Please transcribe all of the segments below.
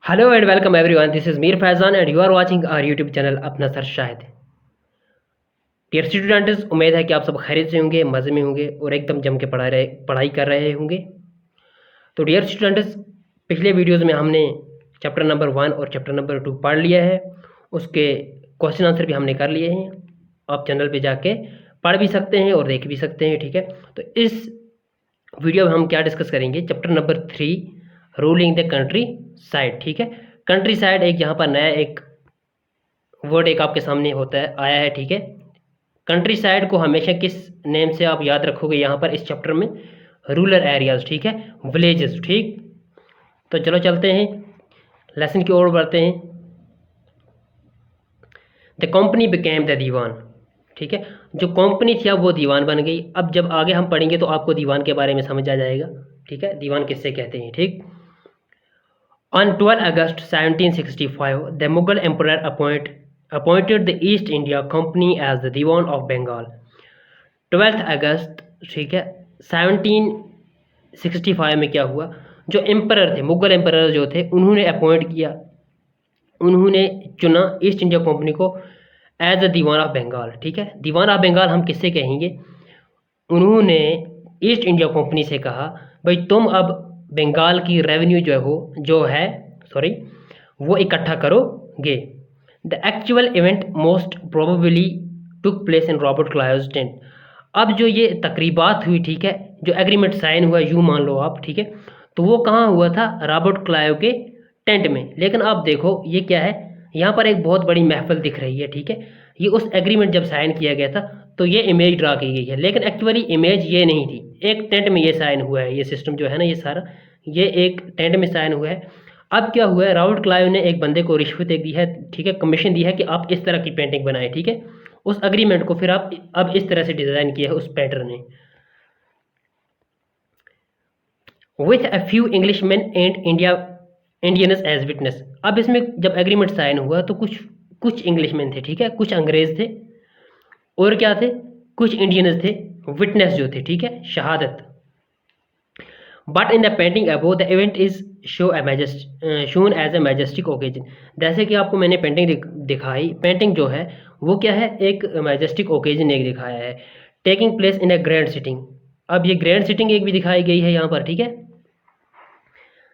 Hello and welcome everyone, this is Mir Faizan and you are watching our YouTube channel अपना sir Shahid. Dear students, उम्मीद है कि आप सब खैरियत से होंगे, मज़े में होंगे और एकदम जम के पढ़ाई कर रहे होंगे। तो डियर स्टूडेंट्स, पिछले वीडियोज़ में हमने चैप्टर नंबर 1 और चैप्टर नंबर 2 पढ़ लिया है। उसके क्वेश्चन आंसर भी हमने कर लिए हैं। आप चैनल पे जाके पढ़ भी सकते हैं और देख भी सकते हैं, ठीक है। तो इस वीडियो में हम क्या डिस्कस करेंगे, chapter number 3 ruling the country side, ठीक है। कंट्री साइड एक यहाँ पर नया एक वर्ड एक आपके सामने होता है आया है, ठीक है। कंट्री साइड को हमेशा किस नेम से आप याद रखोगे यहाँ पर इस चैप्टर में? रूरल एरियाज, ठीक है, विलेजेस, ठीक। तो चलो चलते हैं लेसन की ओर बढ़ते हैं। द कंपनी बिकेम द दीवान, ठीक है। जो कंपनी थी अब वो दीवान बन गई। अब जब आगे हम पढ़ेंगे तो आपको दीवान के बारे में समझ आ जाएगा, ठीक है, दीवान किससे कहते हैं, ठीक। On 12 August 1765, the Mughal Emperor appointed the East India Company as the Diwan of Bengal। 12 अगस्त, ठीक है, 1765 में क्या हुआ, जो एम्परर थे, मुगल एम्परर जो थे, उन्होंने अपॉइंट किया, उन्होंने चुना ईस्ट इंडिया कंपनी को as a diwan of Bengal, ठीक है। दीवान ऑफ बंगाल हम किससे कहेंगे? उन्होंने ईस्ट इंडिया कंपनी से कहा, भाई तुम अब बंगाल की रेवेन्यू जो है सॉरी वो इकट्ठा करोगे। The actual event most probably took place in Robert Clive's tent. अब जो ये तकरीबात हुई, ठीक है, जो एग्रीमेंट साइन हुआ, यूँ मान लो आप, ठीक है, तो वो कहाँ हुआ था? रॉबर्ट क्लायो के टेंट में। लेकिन आप देखो ये क्या है, यहाँ पर एक बहुत बड़ी महफिल दिख रही है, ठीक है। ये उस एग्रीमेंट जब साइन किया गया था तो ये इमेज ड्रा की गई है, लेकिन एक्चुअली इमेज ये नहीं थी। एक टेंट में ये साइन हुआ है, ये सिस्टम जो है ना, ये सारा ये एक टेंट में साइन हुआ है। अब क्या हुआ है, रॉबर्ट क्लाइव ने एक बंदे को रिश्वत एक दी है, ठीक है, कमीशन दी है कि आप इस तरह की पेंटिंग बनाए, ठीक है। उस एग्रीमेंट को फिर आप अब इस तरह से डिज़ाइन किया है उस पैटर्न ने। With a few Englishman and Indians as witness. अब इसमें जब एग्रीमेंट साइन हुआ तो कुछ कुछ इंग्लिशमैन थे, ठीक है, कुछ अंग्रेज थे और क्या थे, कुछ इंडियंस थे, विटनेस जो थे, ठीक है, शहादत। But in the painting above the event is shown as a majestic occasion. जैसे कि आपको मैंने पेंटिंग दिखाई, पेंटिंग जो है वो क्या है, एक मैजेस्टिक ओकेजन एक दिखाया है, taking place in a grand sitting. अब ये ग्रैंड सिटिंग एक भी दिखाई गई है यहाँ पर, ठीक है।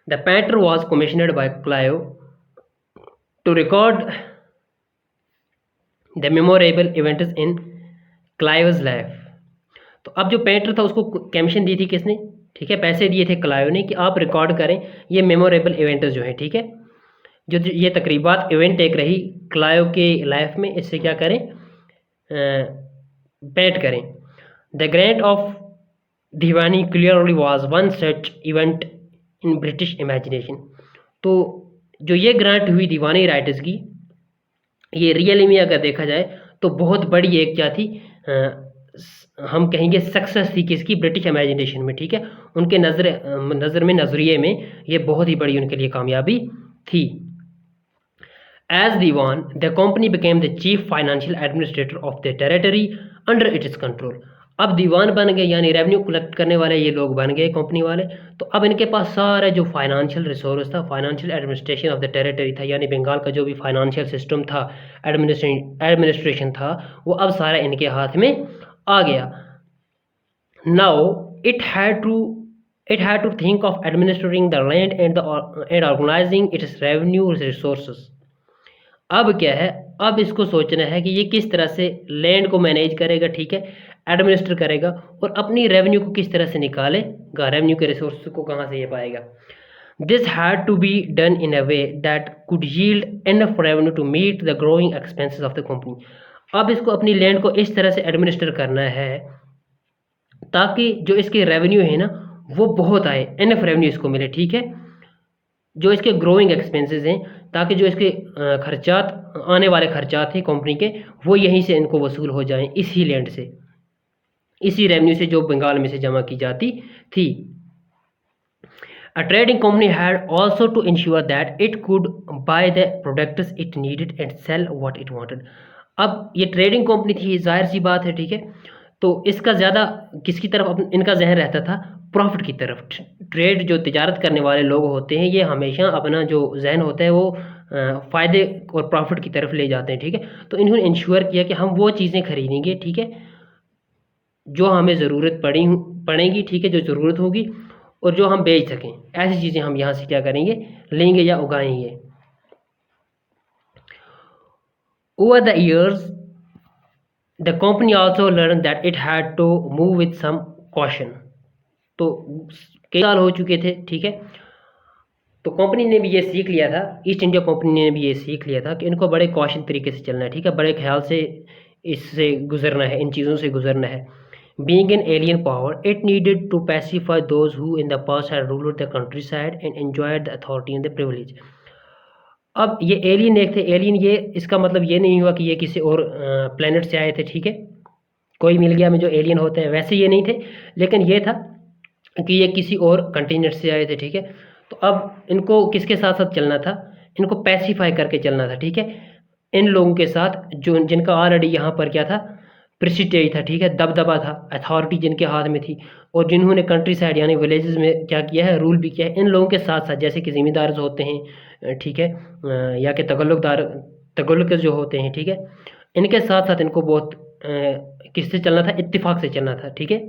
The painter was commissioned by Clive to record the memorable events in Clive's life. तो अब जो पेंटर था उसको कमीशन दी थी किसने? ठीक है, पैसे दिए थे क्लायो ने कि आप रिकॉर्ड करें ये मेमोरेबल इवेंट्स जो है, ठीक है, जो ये तकरीबात इवेंट एक रही क्लायो के लाइफ में, इससे क्या करें, पेंट करें। The grant of Deewani clearly was one such event in British imagination. तो जो ये ग्रांट हुई दीवानी राइटर्स की, ये रियली में अगर देखा जाए तो बहुत बड़ी एक क्या थी, हम कहेंगे सक्सेस थी किसकी? ब्रिटिश इमेजिनेशन में, ठीक है। उनके नज़रिए में ये बहुत ही बड़ी उनके लिए कामयाबी थी। As diwan the company became the chief financial administrator of the territory under its control. अब दीवान बन गए, यानी रेवेन्यू कलेक्ट करने वाले ये लोग बन गए कंपनी वाले। तो अब इनके पास सारा जो फाइनेंशियल रिसोर्स था, financial administration of the territory था, यानी बंगाल का जो भी फाइनेंशियल सिस्टम था, एडमिनिस्ट्रेशन था, वो अब सारा इनके हाथ में आ गया। Now it had to think of administrating the land and organising its revenue resources. अब क्या है, अब इसको सोचना है कि ये किस तरह से लैंड को मैनेज करेगा, ठीक है, एडमिनिस्टर करेगा, और अपनी रेवेन्यू को किस तरह से निकालेगा, रेवेन्यू के रिसोर्स को कहाँ से ये पाएगा। This had to be done in a way that could yield enough revenue to meet the growing expenses of the company. अब इसको अपनी लैंड को इस तरह से एडमिनिस्टर करना है ताकि जो इसके रेवेन्यू है ना वो बहुत आए, इनफ रेवेन्यू इसको मिले, ठीक है, जो इसके ग्रोइंग एक्सपेंसेस हैं, ताकि जो इसके खर्चात, आने वाले खर्चात हैं कंपनी के, वो यहीं से इनको वसूल हो जाएं, इसी लैंड से, इसी रेवेन्यू से जो बंगाल में से जमा की जाती थी। A trading company had also to ensure that it could buy the products it needed and sell what it wanted। अब ये ट्रेडिंग कंपनी थी, जाहिर सी बात है, ठीक है, तो इसका ज़्यादा किसकी तरफ इनका जहन रहता था? प्रॉफिट की तरफ। ट्रेड जो तिजारत करने वाले लोग होते हैं, ये हमेशा अपना जो जहन होता है वो फ़ायदे और प्रॉफिट की तरफ ले जाते हैं, ठीक है। तो इन्होंने इंश्योर किया कि हम वो चीज़ें खरीदेंगे, ठीक है, जो हमें ज़रूरत पड़ेगी, ठीक है, जो ज़रूरत होगी और जो हम बेच सकें। ऐसी चीज़ें हम यहाँ से क्या करेंगे, लेंगे या उगाएंगे। Over the years the company also learn that it had to move with some caution. तो कई साल हो चुके थे, ठीक है, तो कंपनी ने भी ये सीख लिया था, ईस्ट इंडिया कंपनी ने भी ये सीख लिया था कि इनको बड़े कॉशन तरीके से चलना है, ठीक है, बड़े ख्याल से इससे गुजरना है, इन चीज़ों से गुजरना है। Being an alien power, it needed to pacify those who in the past had ruled the countryside and enjoyed the authority and the privilege. अब ये एलियन एक थे, एलियन ये इसका मतलब ये नहीं हुआ कि ये किसी और प्लेनेट से आए थे, ठीक है, कोई मिल गया में जो एलियन होते हैं वैसे ये नहीं थे, लेकिन ये था कि ये किसी और कंटिनेंट से आए थे, ठीक है। तो अब इनको किसके साथ साथ चलना था? इनको पैसिफाई करके चलना था, ठीक है, इन लोगों के साथ जो जिनका ऑलरेडी यहाँ पर क्या था, प्रेस्टीज था, ठीक है, दबदबा था, अथॉरिटी जिनके हाथ में थी और जिन्होंने कंट्री साइड यानी विलेजेस में क्या किया है, रूल भी किया है, इन लोगों के साथ साथ जैसे कि ज़िम्मेदार होते हैं, ठीक है, या कि तगल्लुक जो होते हैं, ठीक है, इनके साथ साथ इनको बहुत किससे चलना था? इत्तेफाक से चलना था, ठीक है।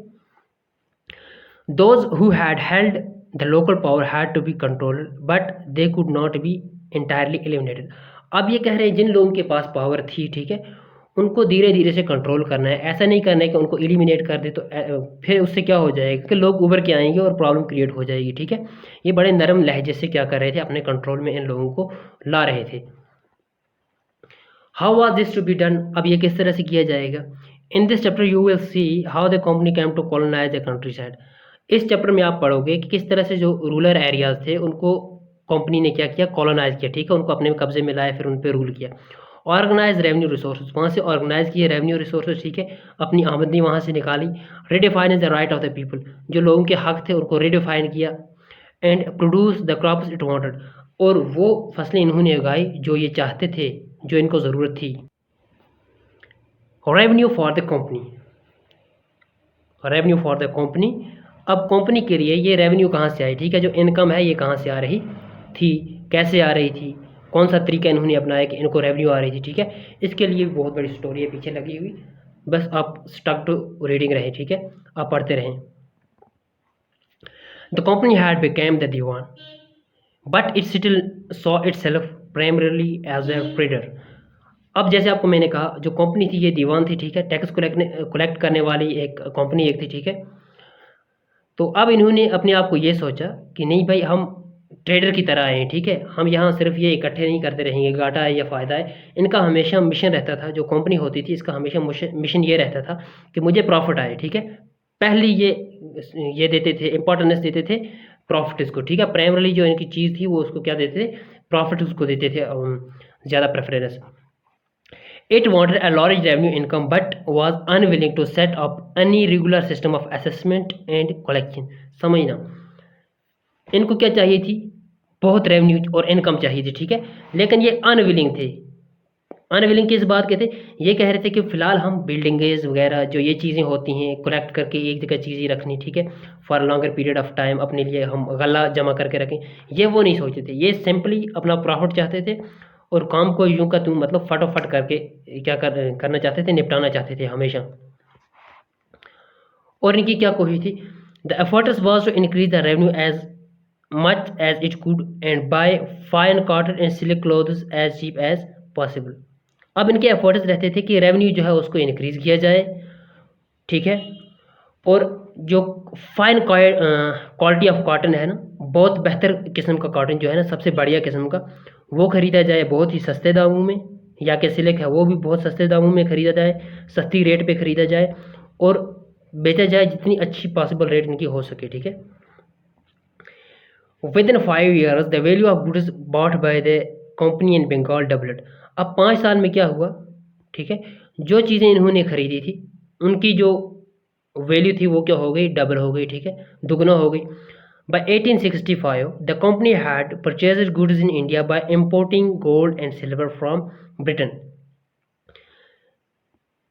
Those who had held the local power had to be controlled, but they could not be entirely eliminated. अब ये कह रहे हैं जिन लोगों के पास पावर थी, ठीक है, उनको धीरे धीरे से कंट्रोल करना है, ऐसा नहीं करना है कि उनको एलिमिनेट कर दे तो फिर उससे क्या हो जाएगा कि लोग उभर के आएंगे और प्रॉब्लम क्रिएट हो जाएगी, ठीक है। ये बड़े नरम लहजे से क्या कर रहे थे, अपने कंट्रोल में इन लोगों को ला रहे थे। How was this to be done? अब ये किस तरह से किया जाएगा? In this chapter you will see how the company came to colonise the countryside. इस चैप्टर में आप पढ़ोगे कि किस तरह से जो रूरल एरियाज थे उनको कंपनी ने क्या किया, कॉलोनाइज किया, ठीक है, उनको अपने कब्जे में लाया, फिर उन पर रूल किया। ऑर्गेनाइज रेवेन्यू रिसोर्सेज, वहाँ से ऑर्गेनाइज किए रेवेन्यू रिसोर्सेज, ठीक है, अपनी आमदनी वहाँ से निकाली। Redefine the right of the people, जो लोगों के हक थे उनको रिडिफाइन किया। And produce the crops it wanted, और वो फसलें इन्होंने उगाई जो ये चाहते थे, जो इनको ज़रूरत थी। Revenue for the company, revenue for the company, अब कंपनी के लिए ये रेवेन्यू कहाँ से आई, ठीक है, जो इनकम है ये कहाँ से आ रही थी, कैसे आ रही थी, कौन सा तरीका इन्होंने अपनाया कि इनको रेवेन्यू आ रही थी, ठीक है। इसके लिए बहुत बड़ी स्टोरी है पीछे लगी हुई, बस आप स्टक टू रीडिंग रहें, ठीक है, आप पढ़ते रहें। The company had become the diwan but it still saw itself primarily as a trader. अब जैसे आपको मैंने कहा जो कंपनी थी ये दीवान थी, ठीक है, टैक्स कलेक्ट करने वाली एक कंपनी एक थी, ठीक है। तो अब इन्होंने अपने आप को ये सोचा कि नहीं भाई हम ट्रेडर की तरह आए हैं, ठीक है, हम यहाँ सिर्फ ये इकट्ठे नहीं करते रहेंगे, घाटा है या फ़ायदा है। इनका हमेशा मिशन रहता था, जो कंपनी होती थी इसका हमेशा मिशन ये रहता था कि मुझे प्रॉफिट आए, ठीक है। पहली ये देते थे, इंपॉर्टेंस देते थे प्रॉफिट इसको, ठीक है, प्राइमरली जो इनकी चीज़ थी वो उसको क्या देते थे, प्रॉफिट उसको देते थे ज़्यादा preference. It wanted a large revenue income but was unwilling to set up any regular system of assessment and collection. समझना, इनको क्या चाहिए थी, बहुत रेवेन्यू और इनकम चाहिए थी, ठीक है, लेकिन ये अनविलिंग थे। अनविलिंग किस बात के थे? ये कह रहे थे कि फ़िलहाल हम बिल्डिंगेज वगैरह जो ये चीज़ें होती हैं कलेक्ट करके एक जगह चीज़ें रखनी, ठीक है, for longer period of time अपने लिए हम गला जमा करके रखें, ये वो नहीं सोचते थे। ये सिंपली अपना प्रॉफिट चाहते थे और काम को यूं का तुम मतलब फटाफट करके करना चाहते थे, निपटाना चाहते थे हमेशा। और इनकी क्या कोशिश थी? The efforts was to increase the revenue as much as it could and buy fine cotton and silk cloths as cheap as possible. अब इनके एफर्ट्स रहते थे कि रेवेन्यू जो है उसको इंक्रीज किया जाए, ठीक है, और जो फाइन क्वालिटी ऑफ कॉटन है ना, बहुत बेहतर किस्म का कॉटन जो है ना, सबसे बढ़िया किस्म का, वो ख़रीदा जाए बहुत ही सस्ते दामों में, या कि सिल्क है वो भी बहुत सस्ते दामों में ख़रीदा जाए, सस्ती रेट पे ख़रीदा जाए और बेचा जाए जितनी अच्छी पॉसिबल रेट इनकी हो सके, ठीक है। Within 5 years the value of goods bought by the company in Bengal doubled. अब 5 साल में क्या हुआ, ठीक है, जो चीज़ें इन्होंने खरीदी थी उनकी जो वैल्यू थी वो क्या हो गई, डबल हो गई, ठीक है, दुगना हो गई। By 1865, the company had purchased goods in India by importing gold and silver from Britain.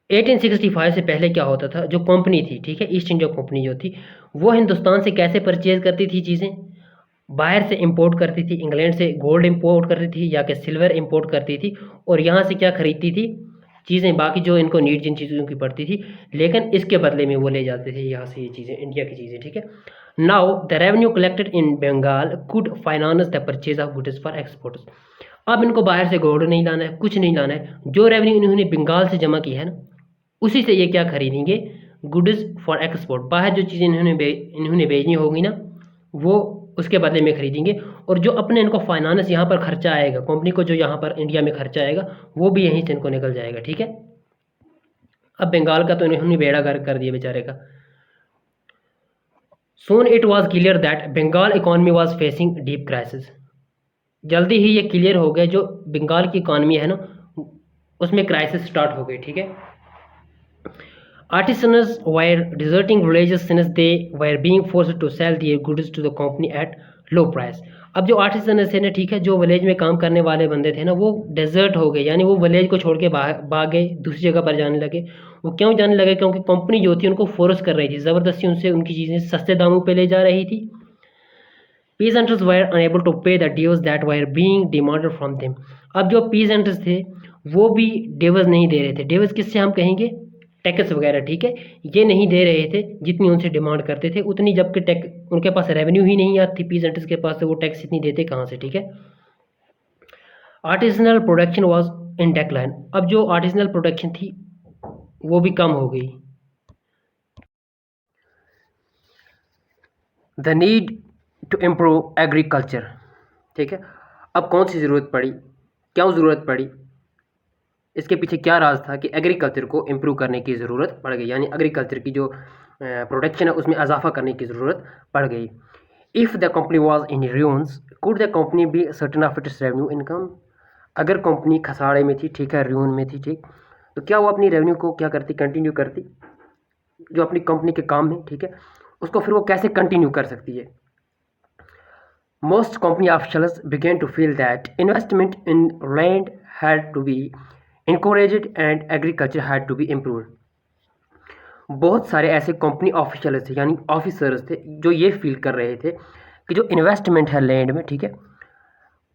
1865 से पहले क्या होता था, जो कंपनी थी, ठीक है, ईस्ट इंडिया कंपनी जो थी, वो हिंदुस्तान से कैसे परचेज करती थी चीज़ें, बाहर से इंपोर्ट करती थी, इंग्लैंड से गोल्ड इंपोर्ट करती थी या कि सिल्वर इंपोर्ट करती थी, और यहाँ से क्या खरीदती थी, चीज़ें, बाकी जो इनको नीड जिन चीज़ों की पड़ती थी, लेकिन इसके बदले में वो ले जाते थे यहाँ से ये चीज़ें, इंडिया की चीज़ें, ठीक है। Now the revenue collected in Bengal could finance the purchase of goods for exports. अब इनको बाहर से गोल्ड नहीं लाना है, कुछ नहीं लाना है, जो रेवेन्यू इन्होंने बंगाल से जमा की है ना, उसी से ये क्या खरीदेंगे, गुड्स फॉर एक्सपोर्ट, बाहर जो चीज़ें इन्होंने भेजनी होगी ना, वो उसके बदले में खरीदेंगे, और जो अपने इनको फाइनेंस यहाँ पर खर्चा आएगा, कंपनी को जो यहाँ पर इंडिया में खर्चा आएगा, वो भी यहीं से इनको निकल जाएगा, ठीक है। अब बंगाल का तो इन्होंने बेड़ा गर्क कर दिया बेचारे का। Soon it was clear that Bengal economy was facing deep crisis. जल्दी ही ये क्लियर हो गया, जो बंगाल की इकॉनमी है ना, उसमें क्राइसिस स्टार्ट हो गई, ठीक है। Artisans were deserting villages since they were being forced to sell their goods to the company at low price. अब जो आर्टिसनस है ना, ठीक है, जो विलेज में काम करने वाले बंदे थे ना, वो डेजर्ट हो गए, यानी वो विलेज को छोड़ के भाग गए, दूसरी जगह पर जाने लगे। वो क्यों जाने लगे, क्योंकि कंपनी जो थी उनको फोर्स कर रही थी, ज़बरदस्ती उनसे उनकी चीज़ें सस्ते दामों पे ले जा रही थी। Peasants were unable to pay the dues that were being demanded from them. अब जो peasants थे वो भी डेवज नहीं दे रहे थे। डेवज किससे हम कहेंगे, टैक्स वगैरह, ठीक है, ये नहीं दे रहे थे जितनी उनसे डिमांड करते थे उतनी, जबकि टैक्स उनके पास रेवेन्यू ही नहीं आती पीजेंट्स के पास, तो वो टैक्स इतनी देते कहाँ से, ठीक है। Artisanal production was in decline. अब जो आर्टिसनल प्रोडक्शन थी वो भी कम हो गई। The need to improve agriculture, ठीक है। अब कौन सी ज़रूरत पड़ी, क्यों ज़रूरत पड़ी, इसके पीछे क्या राज था कि एग्रीकल्चर को इम्प्रूव करने की ज़रूरत पड़ गई, यानी एग्रीकल्चर की जो प्रोडक्शन है उसमें इजाफा करने की ज़रूरत पड़ गई। If the company was in रून्स could the company be certain of its revenue income. अगर कंपनी खसाड़े में थी, ठीक है, रून में थी, ठीक, तो क्या वो अपनी रेवेन्यू को क्या करती, कंटिन्यू करती, जो अपनी कंपनी के काम है, ठीक है, उसको फिर वो कैसे कंटिन्यू कर सकती है। Most company officials began to feel that investment in land had to be encouraged and agriculture had to be improved. बहुत सारे ऐसे कंपनी ऑफिशियल्स थे, यानी ऑफिसर्स थे, जो ये फील कर रहे थे कि जो इन्वेस्टमेंट है लैंड में, ठीक है,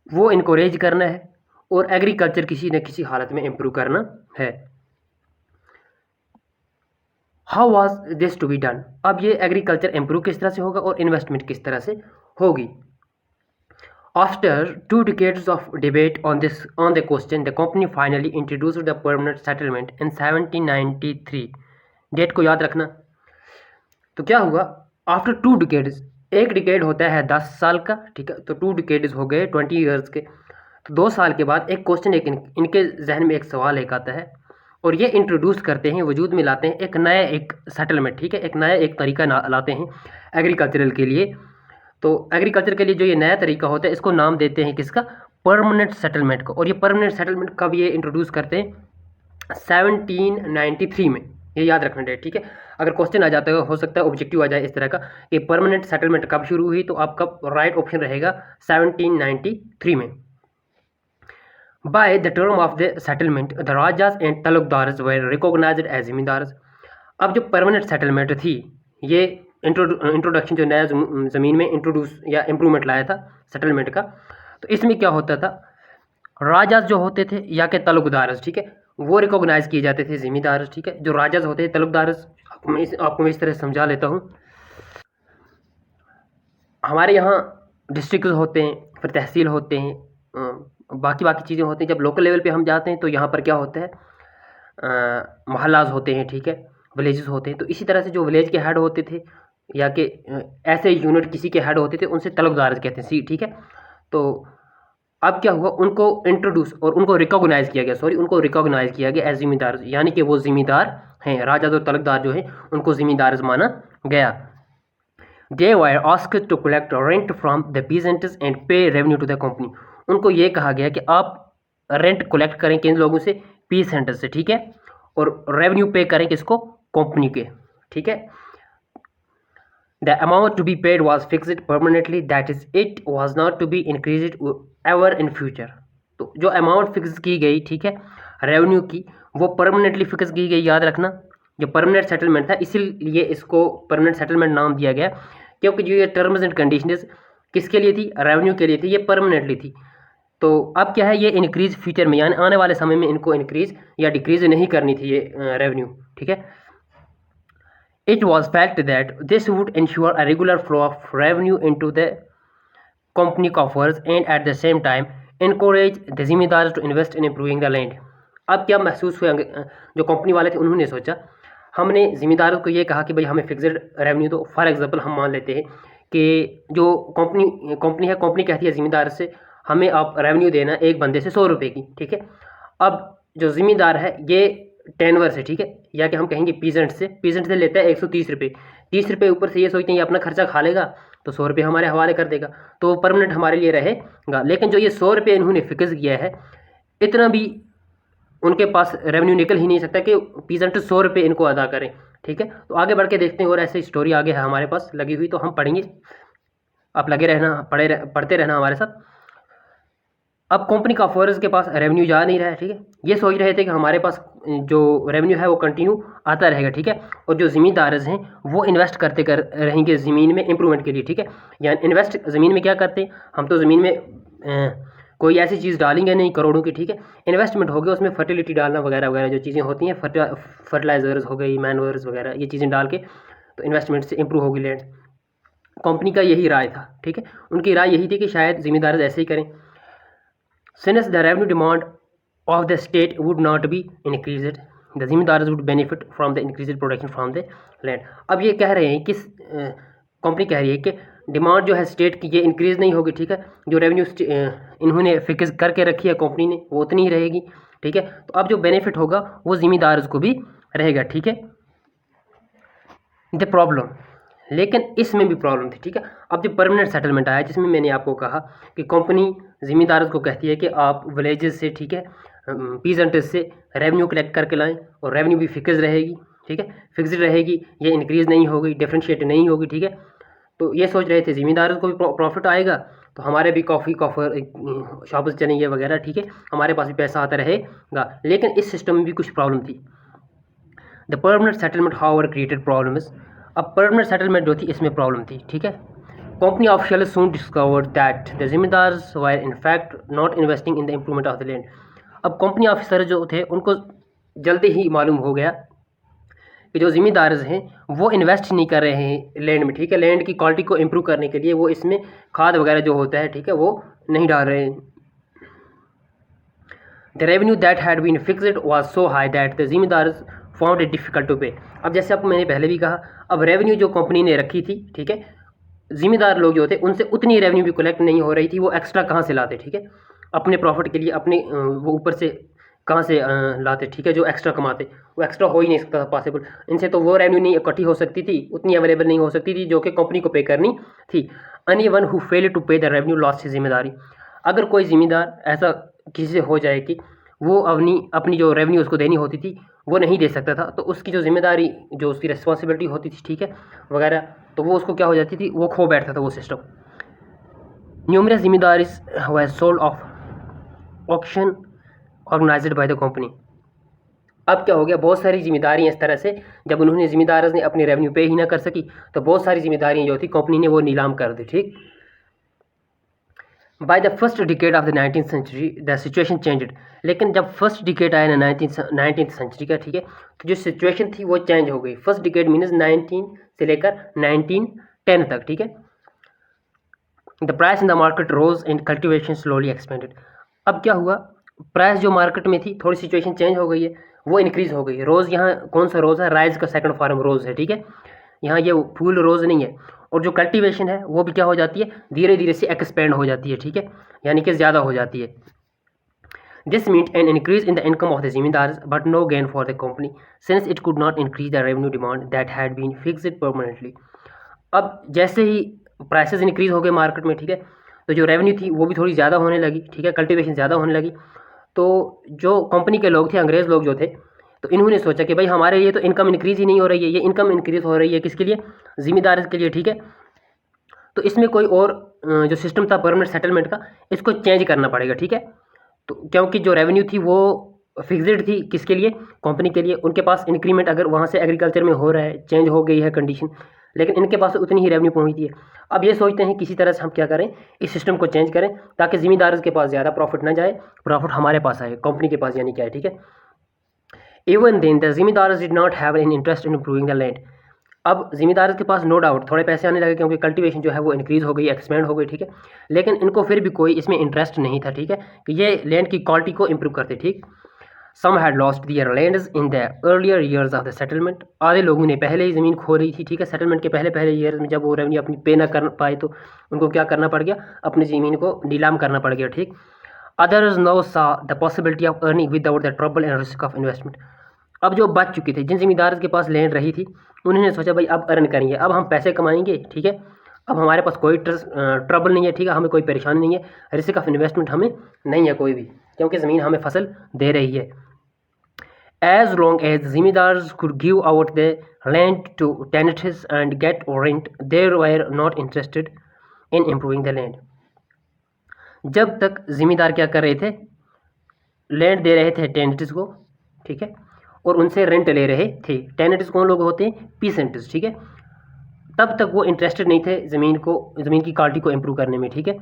वो इनकोरेज करना है और एग्रीकल्चर किसी न किसी हालत में इम्प्रूव करना है। How was this to be done. अब ये एग्रीकल्चर इम्प्रूव किस तरह से होगा और इन्वेस्टमेंट किस तरह से होगी। After 2 decades of debate on the question, the company finally introduced the permanent settlement in 1793. Date को याद रखना। तो क्या हुआ, आफ्टर 2 डिकेड्स, एक डिकेड होता है 10 साल का, ठीक है, तो 2 डिकेड्स हो गए 20 ईयर्स के। तो 2 साल के बाद एक क्वेश्चन, एक इनके जहन में एक सवाल एक आता है, और ये इंट्रोड्यूस करते हैं, वजूद में लाते हैं एक नया एक सेटलमेंट, ठीक है, एक नया एक तरीका लाते हैं एग्रीकल्चरल के लिए। तो एग्रीकल्चर के लिए जो ये नया तरीका होता है, इसको नाम देते हैं किसका, परमानेंट सेटलमेंट को। और ये परमानेंट सेटलमेंट कब ये इंट्रोड्यूस करते हैं, 1793 में, ये याद रखना डेट, ठीक है। अगर क्वेश्चन आ जाता है, हो सकता है ऑब्जेक्टिव आ जाए इस तरह का कि परमानेंट सेटलमेंट कब शुरू हुई, तो आपका राइट ऑप्शन रहेगा 1793 में। By the term of the settlement the rajas and taluqdars were recognised as zamindars. अब जो परमानेंट सेटलमेंट थी, ये इंट्रोडक्शन जो नया ज़मीन में इंट्रोड्यूस या इम्प्रूवमेंट लाया था सेटलमेंट का, तो इसमें क्या होता था, राजास जो होते थे या के तलुकदार्स, ठीक है, वो रिकॉग्नाइज किए जाते थे ज़मींदार, ठीक है। जो राजास होते हैं, तलुकदार्स, आपको मैं इस तरह समझा लेता हूँ। हमारे यहाँ डिस्ट्रिक्ट होते हैं, फिर तहसील होते हैं, बाकी चीज़ें होती हैं। जब लोकल लेवल पे हम जाते हैं तो यहाँ पर क्या होता है, मोहल्लाज होते हैं, ठीक है, विलेजेस होते हैं। तो इसी तरह से जो विलेज के हेड होते थे या कि ऐसे यूनिट किसी के हेड होते थे, उनसे तलुकदार कहते हैं, सी, ठीक है। तो अब क्या हुआ, उनको इंट्रोड्यूस और उनको रिकॉग्नाइज़ किया गया, उनको रिकॉग्नाइज़ किया गया एज जिम्मेदार, यानी कि वो जिम्मेदार हैं, राजा और तलुकदार जो है उनको जिम्मेदार माना गया। They were asked to collect rent from the peasants and pay revenue to the company. उनको ये कहा गया कि आप रेंट कलेक्ट करें किन लोगों से, पीसेंट्स से, ठीक है, और रेवेन्यू पे करें किसको, कंपनी के, ठीक है। The amount to be paid was fixed permanently, that is, it was not to be increased ever in future. तो जो अमाउंट फिक्स की गई, ठीक है, रेवेन्यू की वो परमानेंटली फिक्स की गई, याद रखना। जो परमानेंट सेटलमेंट था इसीलिए इसको परमानेंट सेटलमेंट नाम दिया गया, क्योंकि जो ये टर्म्स एंड कंडीशंस किसके लिए थी, रेवेन्यू के लिए थी, ये परमानेंटली थी। तो अब क्या है, ये इंक्रीज फ्यूचर में यानी आने वाले समय में इनको इंक्रीज या डिक्रीज नहीं करनी थी ये रेवेन्यू, ठीक है। It was fact that this would ensure a regular flow of revenue into the company coffers and at the same time encourage the zamindar to invest in improving the land. अब क्या महसूस हुआ, जो कंपनी वाले थे उन्होंने सोचा, हमने ज़िम्मेदारों को ये कहा कि भाई हमें फिक्स्ड रेवेन्यू दो। फॉर एग्जांपल हम मान लेते हैं कि जो कंपनी है, कंपनी कहती है ज़िम्मेदार से हमें आप रेवेन्यू देना एक बंदे से 100 रुपये की, ठीक है। अब जो ज़िम्मेदार है ये टेनवर से, ठीक है, या कि हम कहेंगे पीजेंट से लेता है 130 रुपये। 30 रुपये ऊपर से ये सोचते हैं ये अपना खर्चा खा लेगा तो 100 रुपये हमारे हवाले कर देगा, तो परमानेंट हमारे लिए रहेगा। लेकिन जो ये 100 रुपये इन्होंने फिक्स किया है, इतना भी उनके पास रेवेन्यू निकल ही नहीं सकता कि पीजेंट 100 रुपये इनको अदा करें, ठीक है। तो आगे बढ़ के देखते हैं, और ऐसी स्टोरी आगे है हमारे पास लगी हुई, तो हम पढ़ेंगे, आप लगे रहना, पढ़ते रहना हमारे साथ। अब कंपनी का फॉरेस्ट के पास रेवेन्यू जा नहीं रहा है, ठीक है। ये सोच रहे थे कि हमारे पास जो रेवेन्यू है वो कंटिन्यू आता रहेगा, ठीक है, और जो ज़मींदार हैं वो इन्वेस्ट करते रहेंगे ज़मीन में इम्प्रूवमेंट के लिए, ठीक है। यानी इन्वेस्ट ज़मीन में क्या करते हैं हम, तो ज़मीन में कोई ऐसी चीज़ डालेंगे नहीं करोड़ों की, ठीक है। इन्वेस्टमेंट हो गया, उसमें फर्टिलिटी डालना वगैरह वगैरह जो चीज़ें होती हैं, फर्टिलाइजर्स हो गई, मैनवर्स वगैरह, ये चीज़ें डाल के तो इन्वेस्टमेंट से इम्प्रूव होगी लैंड। कंपनी का यही राय था, ठीक है, उनकी राय यही थी कि शायद ज़िम्मेदार ऐसे ही करें। Since the revenue demand of the state would not be increased, the ज़िम्मेदार would benefit from the increased production from the land। अब ये कह रहे हैं कि कंपनी कह रही है कि डिमांड जो है स्टेट की ये इंक्रीज़ नहीं होगी, ठीक है। जो रेवेन्यू इन्होंने फिक्स करके रखी है कंपनी ने वो उतनी ही रहेगी, ठीक है। तो अब जो बेनिफिट होगा वो ज़िम्मेदार को भी रहेगा, ठीक है। द प्रॉब्लम, लेकिन इसमें भी प्रॉब्लम थी, ठीक है। अब जो परमानेंट सेटलमेंट आया जिसमें मैंने आपको कहा कि कंपनी ज़िम्मेदार को कहती है कि आप विलेजेस से, ठीक है, पीजेंट्स से रेवेन्यू कलेक्ट करके लाएं, और रेवेन्यू भी फिक्स रहेगी, ठीक है, फिक्स्ड रहेगी, ये इंक्रीज़ नहीं होगी, डिफ्रेंशिएट नहीं होगी, ठीक है। तो ये सोच रहे थे ज़िम्मेदार को भी प्रॉफिट आएगा तो हमारे भी कॉफ़र शॉप्स चलेंगे वगैरह, ठीक है, हमारे पास भी पैसा आता रहेगा। लेकिन इस सिस्टम में भी कुछ प्रॉब्लम थी। The permanent settlement however created problems. अब परमानेंट सेटलमेंट जो थी इसमें प्रॉब्लम थी, ठीक है। Company official soon discovered that the zamindars were in fact not investing in the improvement of the land. अब कंपनी ऑफिसर जो थे उनको जल्दी ही मालूम हो गया कि जो ज़िम्मेदार हैं वो इन्वेस्ट नहीं कर रहे हैं लैंड में, ठीक है। लैंड की क्वालिटी को इम्प्रूव करने के लिए वो इसमें खाद वगैरह जो होता है, ठीक है, वो नहीं डाल रहे हैं। The revenue that had been fixed was so high that the zamindar found it difficult to pay. अब जैसे आपको मैंने पहले भी कहा, अब रेवेन्यू जो कंपनी ने रखी थी, ठीक है, ज़िम्मेदार लोग जो थे उनसे उतनी रेवेन्यू भी कलेक्ट नहीं हो रही थी, वो एक्स्ट्रा कहाँ से लाते, ठीक है, अपने प्रॉफिट के लिए अपने वो ऊपर से कहाँ से लाते, ठीक है, जो एक्स्ट्रा कमाते वो एक्स्ट्रा हो ही नहीं सकता था पॉसिबल। इनसे तो वो रेवेन्यू नहीं इकट्ठी हो सकती थी, उतनी अवेलेबल नहीं हो सकती थी जो कि कंपनी को पे करनी थी। Anyone who fail to pay the revenue loss की जिम्मेदारी। अगर कोई ज़िम्मेदार ऐसा किसी से हो जाए कि वो अपनी जो रेवेन्यू उसको देनी होती थी वो नहीं दे सकता था, तो उसकी जो जिम्मेदारी, जो उसकी रिस्पॉन्सिबिलिटी होती थी, ठीक है, वगैरह, तो वो उसको क्या हो जाती थी, वो खो बैठता था वो system. Numerous zamindaris were sold off auction organised by the company. अब क्या हो गया, बहुत सारी जिम्मेदारियाँ इस तरह से, जब उन्होंने ज़िम्मेदार ने अपनी रेवेन्यू पे ही ना कर सकी तो बहुत सारी जिम्मेदारियाँ जो थी कंपनी ने वो नीलाम कर दी, ठीक। By the first decade of the 19th century the situation changed. लेकिन जब फर्स्ट डिकेड आया ना 19th सेंचुरी का, ठीक है, तो जो सिचुएशन थी वो चेंज हो गई। फर्स्ट डिकेड मीन्स 19 से लेकर 1910 तक, ठीक है। The price in the market rose and cultivation slowly expanded. अब क्या हुआ, प्राइस जो मार्केट में थी थोड़ी सिचुएशन चेंज हो गई है, वो इंक्रीज़ हो गई है। रोज़ यहाँ कौन सा रोज़ है, राइज का सेकंड फॉर्म रोज़ है, ठीक है, यहाँ ये फूल रोज़ नहीं है। और जो कल्टीवेशन है वो भी क्या हो जाती है, धीरे धीरे से एक्सपेंड हो जाती है, ठीक है, यानी कि ज़्यादा हो जाती है। This meant an increase in the income of the zamindar but no gain for the company since it could not increase the revenue demand that had been fixed permanently. अब जैसे ही प्राइसेस इंक्रीज हो गए मार्केट में, ठीक है, तो जो revenue थी वो भी थोड़ी ज़्यादा होने लगी, ठीक है, कल्टीवेशन ज़्यादा होने लगी। तो जो कंपनी के लोग थे, अंग्रेज़ लोग जो थे, तो इन्होंने सोचा कि भाई हमारे लिए तो इनकम इंक्रीज़ ही नहीं हो रही है, ये इनकम इंक्रीज़ हो रही है किसके लिए, ज़िम्मेदार के लिए, ठीक है। तो इसमें कोई और जो सिस्टम था परमानेंट सेटलमेंट का, इसको चेंज करना पड़ेगा, ठीक है। तो क्योंकि जो रेवेन्यू थी वो फिक्स्ड थी किसके लिए, कंपनी के लिए। उनके पास इंक्रीमेंट अगर वहाँ से एग्रीकल्चर में हो रहा है, चेंज हो गई है कंडीशन, लेकिन इनके पास उतनी ही रेवेन्यू पहुँचती है। अब ये सोचते हैं किसी तरह से हम क्या करें, इस सिस्टम को चेंज करें ताकि ज़िम्मेदार के पास ज़्यादा प्रॉफिट ना जाए, प्रॉफिट हमारे पास आए, कंपनी के पास यानी क्या है, ठीक है। इवन देन द ज़िम्मेदार did not have an interest in improving the land. अब ज़िम्मेदार के पास नो डाउट थोड़े पैसे आने लगे क्योंकि कल्टीवेशन जो है वो इंक्रीज़ हो गई, एक्सपेंड हो गई, ठीक है। लेकिन इनको फिर भी कोई इसमें इंटरेस्ट नहीं था, ठीक है, कि ये लैंड की क्वालिटी को इम्प्रूव करते, ठीक। Some had lost their lands in the earlier years of the settlement. आधे लोगों ने पहले ही ज़मीन खो रही थी, ठीक है, सेटलमेंट के पहले पहले ईयर्स में जब वो रेवेन्यू अपनी पे ना कर पाए तो उनको क्या करना पड़ गया, अपनी ज़मीन को नीलाम करना पड़ गया, ठीक। अदर्स नाउ सा the possibility of earning without the trouble and risk of investment. अब जो बच चुके थे, जिन ज़मींदार के पास लैंड रही थी, उन्होंने सोचा भाई अब अर्न करेंगे, अब हम पैसे कमाएंगे, ठीक है, अब हमारे पास कोई ट्रबल नहीं है, ठीक है, हमें कोई परेशानी नहीं है, रिस्क ऑफ इन्वेस्टमेंट हमें नहीं है कोई भी, क्योंकि ज़मीन हमें फसल दे रही है। As long as ज़िम्मेदार्स could give out the land to tenants and get rent, they were not interested in improving the land. जब तक ज़िम्मेदार क्या कर रहे थे, लैंड दे रहे थे टेनेंट्स को, ठीक है, और उनसे रेंट ले रहे थे। टेनेंट्स कौन लोग होते हैं, पीसेंट्स, ठीक है, तब तक वो इंटरेस्टेड नहीं थे ज़मीन की क्वालिटी को इम्प्रूव करने में, ठीक है।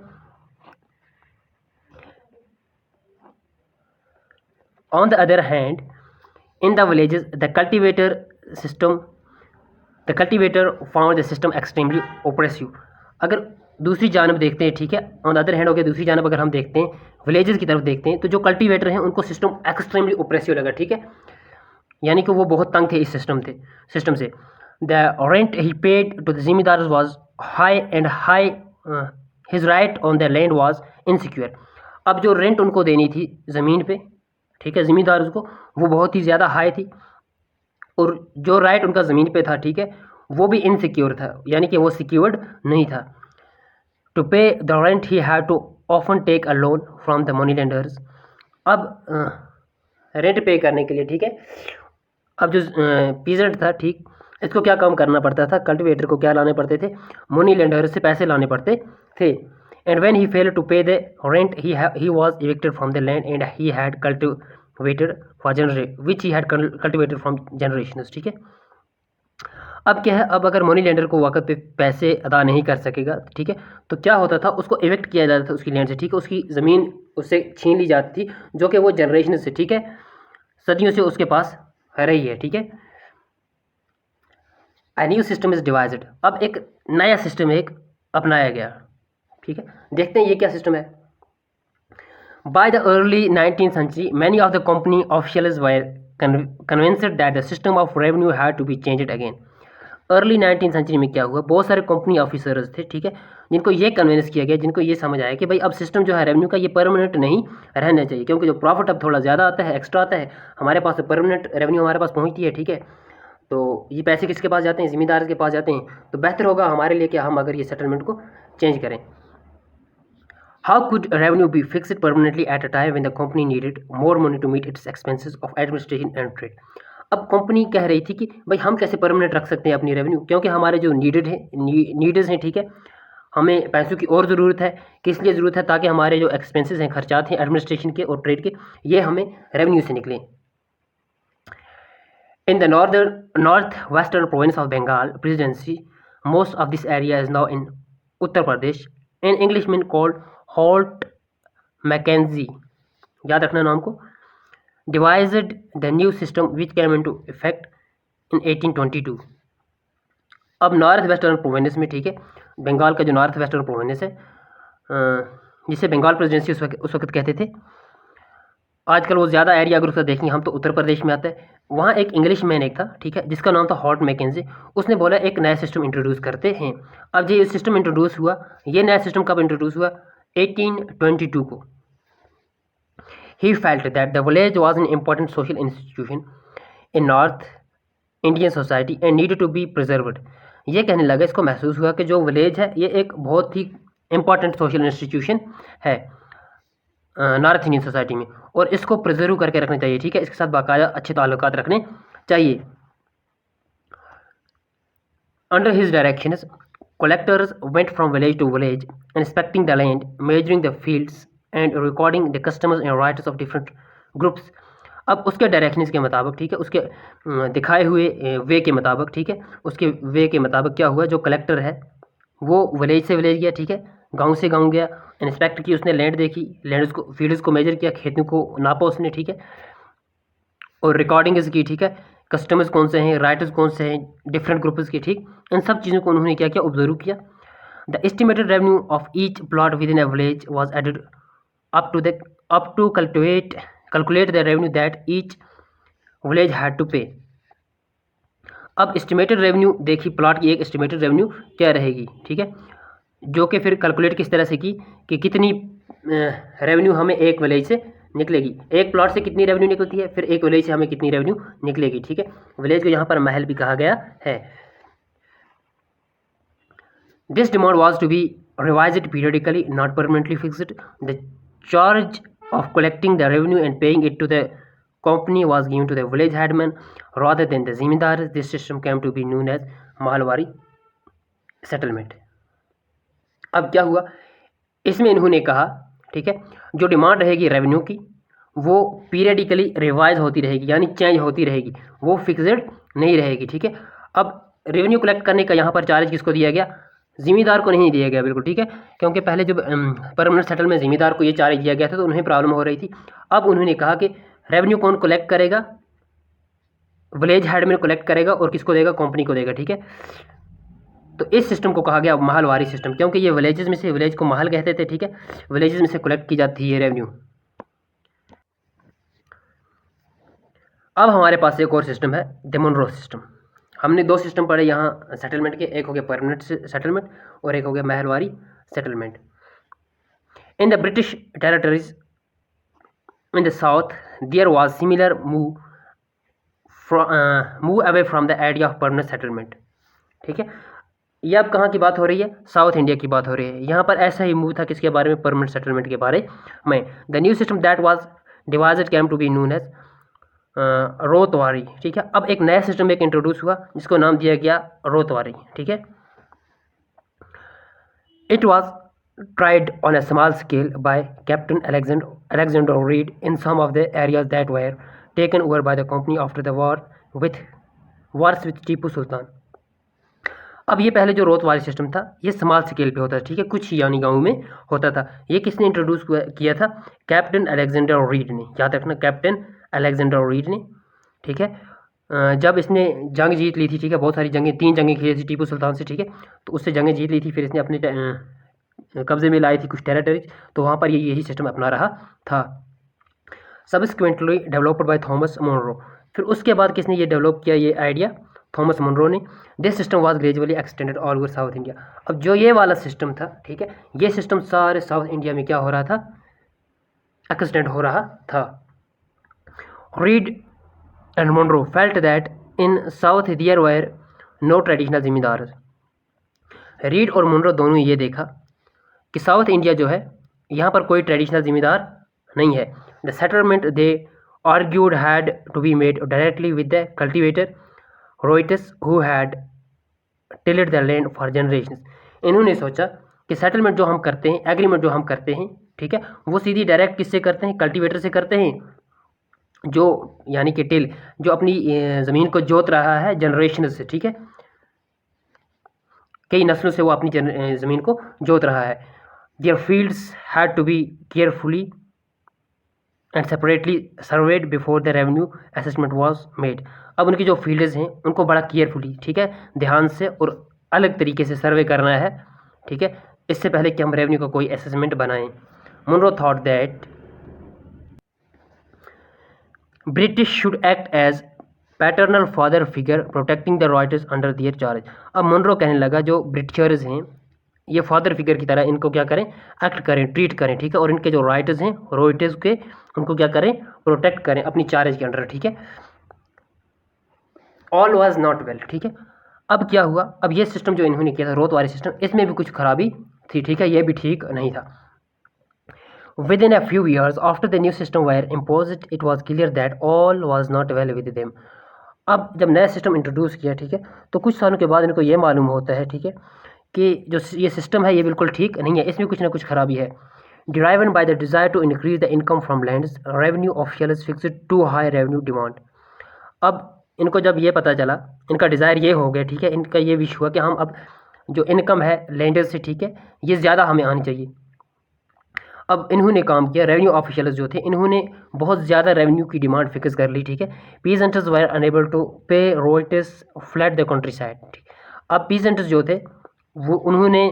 On the other hand, in the villages the cultivator found the system extremely oppressive. अगर दूसरी जानब देखते हैं, ठीक है, ऑन द अदर हैंड हो गया, दूसरी जानब अगर हम देखते हैं, विलेजेस की तरफ देखते हैं, तो जो कल्टीवेटर हैं उनको सिस्टम एक्सट्रीमली ओप्रेसिव लगा, ठीक है, यानी कि वो बहुत तंग थे इस सिस्टम से। The rent he paid to the zamindar was high and his right on the land was insecure. अब जो रेंट उनको देनी थी ज़मीन पे, ठीक है, ज़िम्मेदार उसको, वो बहुत ही ज़्यादा हाई थी, और जो राइट उनका ज़मीन पे था, ठीक है, वो भी इनसिक्योर था, यानी कि वो सिक्योर्ड नहीं था। To pay the rent he had to often take a loan from the money lenders. अब रेंट पे करने के लिए, ठीक है, अब जो पीजेंट था, ठीक, इसको क्या काम करना पड़ता था, कल्टिवेटर को क्या लाने पड़ते थे, मनी लेंडर्स से पैसे लाने पड़ते थे। And when he failed to pay the rent he was evicted from the land and he had cultivated which he had cultivated from generations, ठीक है। अब क्या है, अब अगर मनी लेंडर को वक्त पे पैसे अदा नहीं कर सकेगा, ठीक है, तो क्या होता था, उसको इविक्ट किया जाता था उसकी लैंड से, ठीक है, उसकी ज़मीन उससे छीन ली जाती थी, जो कि वो जनरेशन से, ठीक है, सदियों से उसके पास रही है, ठीक है। A new system is devised. अब एक नया सिस्टम एक अपनाया गया, ठीक है, देखते हैं ये क्या सिस्टम है। By the early 19th century, many of the company officials were convinced that the system of revenue had to be changed again. Early 19th century में क्या हुआ, बहुत सारे कंपनी ऑफिसर्स थे, ठीक है, जिनको ये कन्विंस किया गया, जिनको ये समझ आया कि भाई अब सिस्टम जो है रेवेन्यू का ये परमानेंट नहीं रहना चाहिए, क्योंकि जो प्रॉफिट अब थोड़ा ज़्यादा आता है, एक्स्ट्रा आता है, हमारे पास परमानेंट रेवेन्यू हमारे पास पहुंचती है, ठीक है, तो ये पैसे किसके पास जाते हैं, ज़िम्मेदार के पास जाते हैं, तो बेहतर होगा हमारे लिए कि हम अगर ये सेटलमेंट को चेंज करें। How could revenue be fixed permanently at a time when the company needed more money to meet its expenses of administration and trade? अब कंपनी कह रही थी कि भाई हम कैसे परमानेंट रख सकते हैं अपनी रेवेन्यू, क्योंकि हमारे जो नीड्स हैं, ठीक है, हमें पैसों की और ज़रूरत है, किस लिए ज़रूरत है, ताकि हमारे जो एक्सपेंसेस हैं, खर्चात हैं एडमिनिस्ट्रेशन के और ट्रेड के, ये हमें रेवेन्यू से निकलें। In the north western province of Bengal presidency, most of this area is now in Uttar Pradesh, in Englishman called Holt Mackenzie, याद रखना नाम को, devised the new system which came into effect in 1822। अब नॉर्थ वेस्टर्न प्रोविंस में, ठीक है, बंगाल का जो नॉर्थ वेस्टर्न प्रोविंस है, जिसे बंगाल प्रेसिडेंसी उस वक्त कहते थे, आजकल वो ज़्यादा एरिया अगर उसका देखेंगे हम तो उत्तर प्रदेश में आता है। वहाँ एक इंग्लिश मैन एक था, ठीक है, जिसका नाम था हॉल्ट मैकेंजी, उसने बोला एक नया सिस्टम इंट्रोड्यूस करते हैं। अब ये सिस्टम इंट्रोड्यूस हुआ, ये नया सिस्टम कब इंट्रोड्यूस हुआ, 1822 को। He felt that the village was an important social institution in North Indian society and needed to be preserved. ये कहने लगा, इसको महसूस हुआ कि जो विलेज है ये एक बहुत ही इम्पॉर्टेंट सोशल इंस्टीट्यूशन है नॉर्थ इंडियन सोसाइटी में, और इसको प्रिजर्व करके रखना चाहिए, ठीक है, इसके साथ बाकायदा अच्छे ताल्लुकात रखने चाहिए। Under his directions, collectors went from village to village, inspecting the land, measuring the fields, and recording the customs and rights of different groups. अब उसके डायरेक्शंस के मुताबिक, ठीक है, उसके दिखाए हुए वे के मुताबिक, ठीक है, उसके वे के मुताबिक क्या हुआ, जो कलेक्टर है वो विलेज से विलेज गया, ठीक है, गांव से गांव गया, इंस्पेक्ट की, उसने लैंड देखी, लैंड को, फील्ड्स को मेजर किया, खेतों को नापा उसने, ठीक है, और रिकॉर्डिंग्स की, ठीक है, कस्टमर्स कौन से हैं, राइटर्स कौन से हैं, डिफरेंट ग्रुप्स के, ठीक, इन सब चीज़ों को उन्होंने क्या किया, ऑब्जर्व किया। The estimated revenue of each plot within a village was added up to calculate the revenue that each village had to pay। अब एस्टिमेटेड रेवेन्यू देखी, प्लॉट की एक एस्टिमेटेड रेवेन्यू क्या रहेगी, ठीक है, जो कि फिर कैलकुलेट किस तरह से की कि कितनी रेवेन्यू हमें एक विलेज से निकलेगी, एक प्लॉट से कितनी रेवेन्यू निकलती है, फिर एक विलेज से हमें कितनी रेवेन्यू निकलेगी, ठीक है। विलेज को यहाँ पर महल भी कहा गया है। This demand was to be revised periodically, not permanently fixed. The charge of collecting the revenue and paying it to the company was given to the village headman rather than the zimindar। This system came to be known as mahalwari settlement. अब क्या हुआ, इसमें इन्होंने कहा, ठीक है, जो demand रहेगी रेवेन्यू की वो पीरियडिकली रिवाइज होती रहेगी, यानी चेंज होती रहेगी, वो फिक्स्ड नहीं रहेगी, ठीक है। अब रेवेन्यू कलेक्ट करने का यहाँ पर चार्ज किसको दिया गया, ज़िम्मेदार को नहीं दिया गया, बिल्कुल ठीक है, क्योंकि पहले जब परमानेंट सेटल में ज़िम्मेदार को ये चार्ज दिया गया था तो उन्हें प्रॉब्लम हो रही थी। अब उन्होंने कहा कि रेवेन्यू कौन कलेक्ट करेगा, विलेज हेडमैन कलेक्ट करेगा और किसको देगा, कंपनी को देगा, ठीक है। तो इस सिस्टम को कहा गया महलवारी सिस्टम, क्योंकि ये विलेजेस में से, विलेज को महल कहते थे, ठीक है, विलेजेस में से कलेक्ट की जाती है रेवेन्यू। अब हमारे पास एक और सिस्टम है, द मुनरो सिस्टम। हमने दो सिस्टम पढ़े यहाँ सेटलमेंट के, एक हो गया परमानेंट सेटलमेंट और एक हो गया Mahalwari settlement. In the British territories in the south there was similar move away from the idea of permanent settlement, ठीक है। ये अब कहाँ की बात हो रही है, साउथ इंडिया की बात हो रही है। यहाँ पर ऐसा ही मूव था किसके बारे में, परमानेंट सेटलमेंट के बारे में। The new system that was devised came to be known as ryotwari, ठीक है। अब एक नया सिस्टम एक इंट्रोड्यूस हुआ जिसको नाम दिया गया रोतवारी, ठीक है। It was tried on a small scale by captain Alexander Read in some of the areas that were taken over by the company after the wars with Tipu Sultan. अब ये पहले जो रोतवारी सिस्टम था ये स्मॉल स्केल पे होता था, ठीक है, कुछ यानी गाँव में होता था। ये किसने इंट्रोड्यूस किया था, कैप्टन अलेक्जेंडर रीड ने, याद रखना, कैप्टन अलेक्जेंडर रीड ने, ठीक है। जब इसने जंग जीत ली थी, ठीक है, बहुत सारी जंगें, 3 जंगें खेली थी टीपू सुल्तान से, ठीक है, तो उससे जंगें जीत ली थी, फिर इसने अपने कब्जे में लाई थी कुछ टेरिटरीज, तो वहाँ पर यही सिस्टम अपना रहा था। Subsequently developed by Thomas Munro, फिर उसके बाद किसने ये डेवलप किया ये आइडिया, थॉमस मुनरो ने। This system was gradually extended all over South India. अब जो ये वाला सिस्टम था, ठीक है, ये सिस्टम सारे साउथ इंडिया में क्या हो रहा था, एक्सटेंड हो रहा था। Read and Munro felt that in south there were no traditional zamindar. Read और मुनरो दोनों ये देखा कि साउथ इंडिया जो है यहाँ पर कोई ट्रेडिशनल जिम्मेदार नहीं है। The settlement they argued had to be made directly with the cultivator ryots who had tilled the land for generations. इन्होंने सोचा कि सेटलमेंट जो हम करते हैं, एग्रीमेंट जो हम करते हैं, ठीक है, वो सीधी डायरेक्ट किससे करते हैं, कल्टिवेटर से करते हैं, जो यानी कि टिल, जो अपनी ज़मीन को जोत रहा है जनरेशन से, ठीक है, कई नस्लों से वो अपनी ज़मीन को जोत रहा है। Their fields had to be carefully and separately surveyed before the revenue assessment was made. अब उनकी जो फील्ड्स हैं उनको बड़ा केयरफुली, ठीक है, ध्यान से और अलग तरीके से सर्वे करना है, ठीक है, इससे पहले कि हम रेवेन्यू का कोई असेसमेंट बनाएं। Munro thought that British should act as paternal father figure protecting the ryots under their charge. अब मुनरो कहने लगा जो ब्रिटिशर्स हैं ये फादर फिगर की तरह इनको क्या करें, एक्ट करें, ट्रीट करें, ठीक है, और इनके जो राइटर्स हैं राइटर्स के उनको क्या करें, प्रोटेक्ट करें अपनी चार्ज के अंडर, ठीक है। ऑल वाज नॉट वेल, ठीक है। अब क्या हुआ, अब ये सिस्टम जो इन्होंने किया था रोतवारी सिस्टम, इसमें भी कुछ खराबी थी, ठीक है, ये भी ठीक नहीं था। Within a few years after the new system were imposed, it was clear that all was not well with them। अब जब नया सिस्टम इंट्रोड्यूस किया, ठीक है, तो कुछ सालों के बाद इनको ये मालूम होता है, ठीक है, कि जो ये सिस्टम है ये बिल्कुल ठीक नहीं है, इसमें कुछ ना कुछ खराबी है। Driven by the desire to increase the income from lands, revenue officials fixed too high revenue demand. अब इनको जब ये पता चला, इनका डिज़ायर ये हो गया, ठीक है, इनका ये विश हुआ कि हम अब जो इनकम है लैंडर्स से, ठीक है, ये ज़्यादा हमें आनी चाहिए। अब इन्होंने काम किया, रेवेन्यू ऑफिशियल्स जो थे इन्होंने बहुत ज़्यादा रेवेन्यू की डिमांड फिक्स कर ली, ठीक है। पीजेंट्स वर अनेबल टू पे royalties flat the country side. अब पीजेंट्स जो थे वो उन्होंने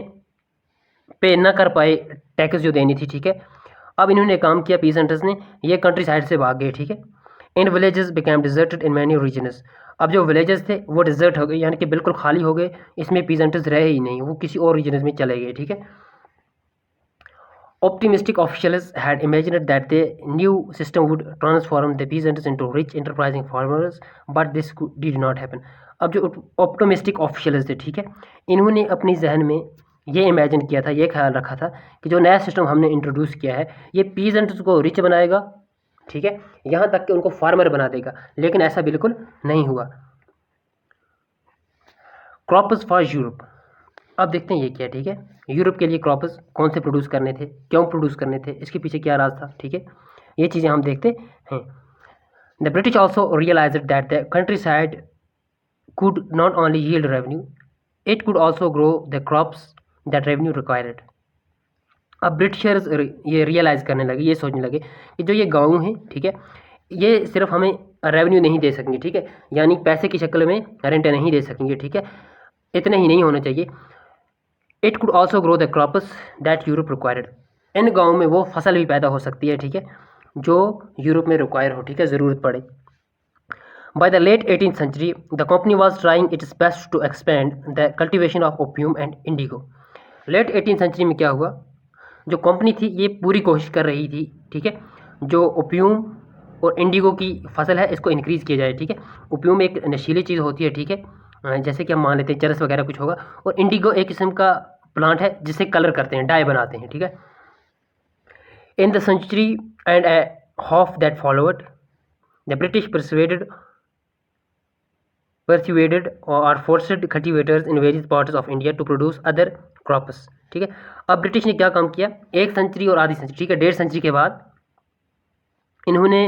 पे ना कर पाए टैक्स जो देनी थी, ठीक है। अब इन्होंने काम किया, पीजेंट्स ने, ये कंट्री साइड से भाग गए, ठीक है। In villages became deserted in many reasons. अब जो विलेजेस थे वो डिजर्ट हो गए, यानी कि बिल्कुल खाली हो गए, इसमें पीजेंट्स रहे ही नहीं, वो किसी और रीजन्स में चले गए, ठीक है। Optimistic officials had imagined that the new system would transform the peasants into rich enterprising farmers, but this did not happen. अब जो ऑप्टोमिस्टिक ऑफिशियल्स थे, ठीक है, इन्होंने अपनी जहन में ये इमेजिन किया था, ये ख्याल रखा था कि जो नया सिस्टम हमने इंट्रोड्यूस किया है ये पीजेंट्स को रिच बनाएगा, ठीक है, यहाँ तक कि उनको फार्मर बना देगा, लेकिन ऐसा बिल्कुल नहीं हुआ। Crops for Europe. अब देखते हैं ये क्या है, ठीक है। यूरोप के लिए क्रॉप्स कौन से प्रोड्यूस करने थे, क्यों प्रोड्यूस करने थे, इसके पीछे क्या राज था, ठीक है, ये चीज़ें हम देखते हैं। The British also realised that the countryside could not only yield revenue, it could also grow the crops that revenue required. अब ब्रिटिशर्स ये रियलाइज़ करने लगे, ये सोचने लगे कि जो ये गाँव हैं, ठीक है, ये सिर्फ हमें रेवेन्यू नहीं दे सकेंगे, ठीक है, यानी पैसे की शक्ल में रेंट नहीं दे सकेंगे, ठीक है, इतने ही नहीं होना चाहिए। It could also grow the crops that Europe required. इन गाँव में वो फसल भी पैदा हो सकती है, ठीक है, जो यूरोप में रिक्वायर हो, ठीक है, ज़रूरत पड़े। By the late 18th century, the company was trying its best to expand the cultivation of opium and indigo. Late 18th century में क्या हुआ, जो कंपनी थी ये पूरी कोशिश कर रही थी, ठीक है, जो ओपियम और इंडिगो की फसल है इसको इंक्रीज़ किया जाए, ठीक है। ओपियम एक नशीली चीज़ होती है, ठीक है, जैसे कि हम मान लेते हैं चरस वगैरह कुछ होगा, और इंडिगो एक किस्म का प्लांट है जिससे कलर करते हैं, डाई बनाते हैं, ठीक है। In the century and a half that followed, the British persuaded or forced cultivators in various parts of India to produce other crops, ठीक है। अब ब्रिटिश ने क्या काम किया, एक सेंचुरी और आधी सेंचुरी, ठीक है, 1.5 सेंचुरी के बाद इन्होंने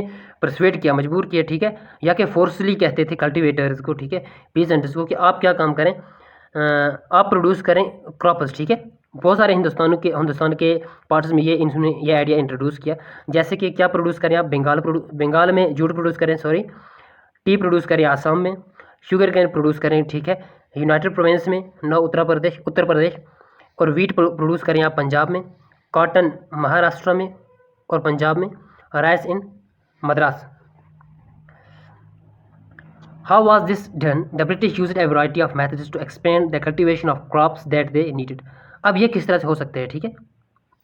परसुएड किया, मजबूर किया, ठीक है, या कि फोर्सली कहते थे कल्टिवेटर्स को, ठीक है, पीजेंट्स को, कि आप क्या काम करें, आप प्रोड्यूस करें क्रॉप्स, ठीक है। बहुत सारे हिंदुस्तान के पार्ट्स में ये इन्होंने ये आइडिया इंट्रोड्यूस किया, जैसे कि क्या प्रोड्यूस करें आप, बंगाल में जूट प्रोड्यूस करें, सॉरी, टी प्रोड्यूस करें आसाम में, शुगर कैन प्रोड्यूस करें, ठीक है, यूनाइटेड प्रोविंस में, उत्तर प्रदेश, और वीट प्रोड्यूस करें आप पंजाब में, कॉटन महाराष्ट्र में और पंजाब में, rice in Madras. How was this done? The British used a variety of methods to expand the cultivation of crops that they needed. अब ये किस तरह से हो सकते हैं, ठीक है,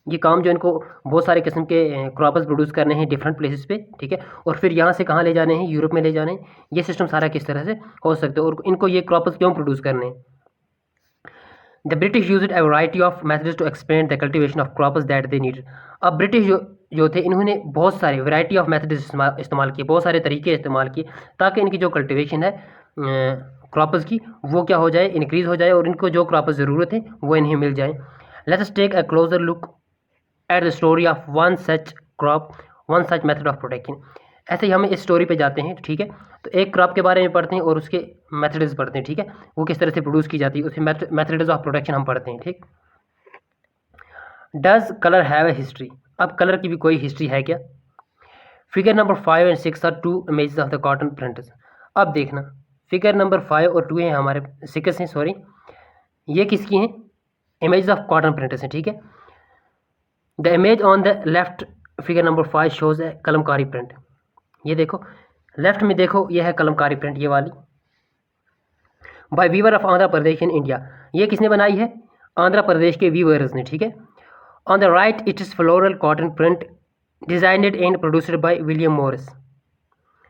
ये काम जो इनको बहुत सारे किस्म के क्रॉप्स प्रोड्यूस करने हैं डिफरेंट प्लेसेस पे, ठीक है, और फिर यहाँ से कहाँ ले जाने हैं, यूरोप में ले जाने हैं, ये सिस्टम सारा किस तरह से हो सकता है और इनको ये क्रॉप्स क्यों प्रोड्यूस करने हैं। The British used a variety of methods to expand the cultivation of crops that they need. अब ब्रिटिश जो थे इन्होंने बहुत सारे वैरायटी ऑफ मेथड्स इस्तेमाल किए, बहुत सारे तरीके इस्तेमाल किए ताकि इनकी जो कल्टीवेशन है क्रॉप्स की वो क्या हो जाए, इंक्रीज़ हो जाए, और इनको जो क्रॉप्स ज़रूरत है वो इन्हें मिल जाए। Let's take a closer look at the story of one such crop, one such method of protection. ऐसे ही हम इस स्टोरी पे जाते हैं, ठीक है, तो एक क्रॉप के बारे में पढ़ते हैं और उसके मेथड्स पढ़ते हैं, ठीक है, वो किस तरह से प्रोड्यूस की जाती है, उसके मेथड्स ऑफ प्रोटेक्शन हम पढ़ते हैं, ठीक। Does colour have a history? अब कलर की भी कोई हिस्ट्री है क्या? Figure number 5 and 6 are 2 images of the cotton prints. अब देखना, फिगर नंबर 5 और 2 हैं हमारे 6 हैं, सॉरी, ये किसकी हैं, इमेजेस ऑफ कॉटन प्रिंट्स हैं, ठीक है। The image on the left figure number 5 shows है कलमकारी प्रिंट। ये देखो लेफ्ट में, देखो ये है कलमकारी प्रिंट, ये वाली, by weaver of Andhra Pradesh in India. ये किसने बनाई है, आंध्र प्रदेश के वीवर्स ने, ठीक है। On the right it is floral cotton print designed and produced by William Morris,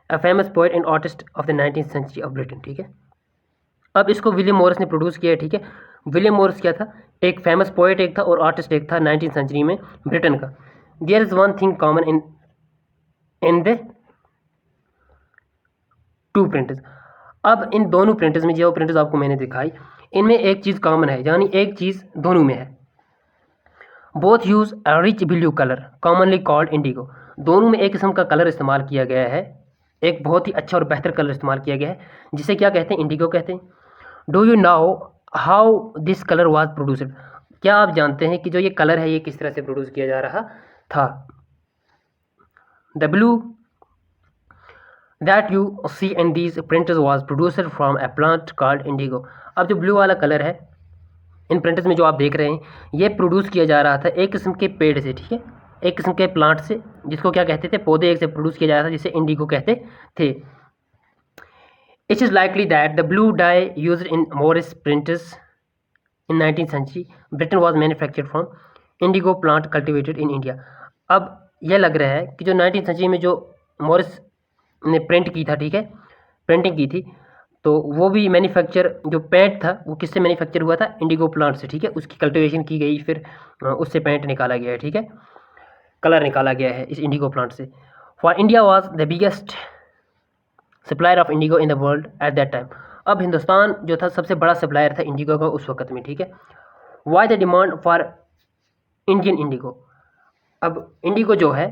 a famous poet and artist of the 19th century of Britain, ठीक है। अब इसको विलियम मॉरिस ने प्रोड्यूस किया है, ठीक है। विलियम मॉरिस क्या था, एक फेमस पोएट एक था और आर्टिस्ट एक था 19th सेंचुरी में ब्रिटेन का। There is one thing common in the two printers. अब इन दोनों प्रिंटर्स में, जो प्रिंटर्स आपको मैंने दिखाई, इनमें एक चीज़ कॉमन है, यानी एक चीज़ दोनों में है। Both use a rich blue colour commonly called Indigo. दोनों में एक किस्म का कलर इस्तेमाल किया गया है, एक बहुत ही अच्छा और बेहतर कलर इस्तेमाल किया गया है जिसे क्या कहते हैं, इंडिगो कहते हैं। Do you now how this colour was produced? क्या आप जानते हैं कि जो ये कलर है ये किस तरह से प्रोड्यूस किया जा रहा था? The blue that you see in these printers was produced from a plant called indigo. अब जो ब्लू वाला कलर है इन प्रिंटर्स में जो आप देख रहे हैं, ये प्रोड्यूस किया जा रहा था एक किस्म के पेड़ से, ठीक है, एक किस्म के प्लांट से, जिसको क्या कहते थे, पौधे एक से प्रोड्यूस किया जा रहा था जिसे इंडिगो कहते थे। It is likely that the blue dye used in Morris printers in 19th century Britain was manufactured from indigo plant cultivated in India. अब यह लग रहा है कि जो 19th सेंचुरी में जो मॉरिस ने प्रिंट की था, ठीक है, प्रिंटिंग की थी, तो वो भी मैन्युफैक्चर जो पेंट था वो किससे मैन्युफैक्चर हुआ था, इंडिगो प्लांट से, ठीक है। उसकी कल्टिवेशन की गई, फिर उससे पेंट निकाला गया है, ठीक है, कलर निकाला गया है इस इंडिगो प्लांट से। For India was the biggest supplier of Indigo in the world at that time. अब हिंदुस्तान जो था सबसे बड़ा सप्लायर था इंडिगो का उस वक्त में, ठीक है। Why the demand for Indian Indigo? अब इंडिगो जो है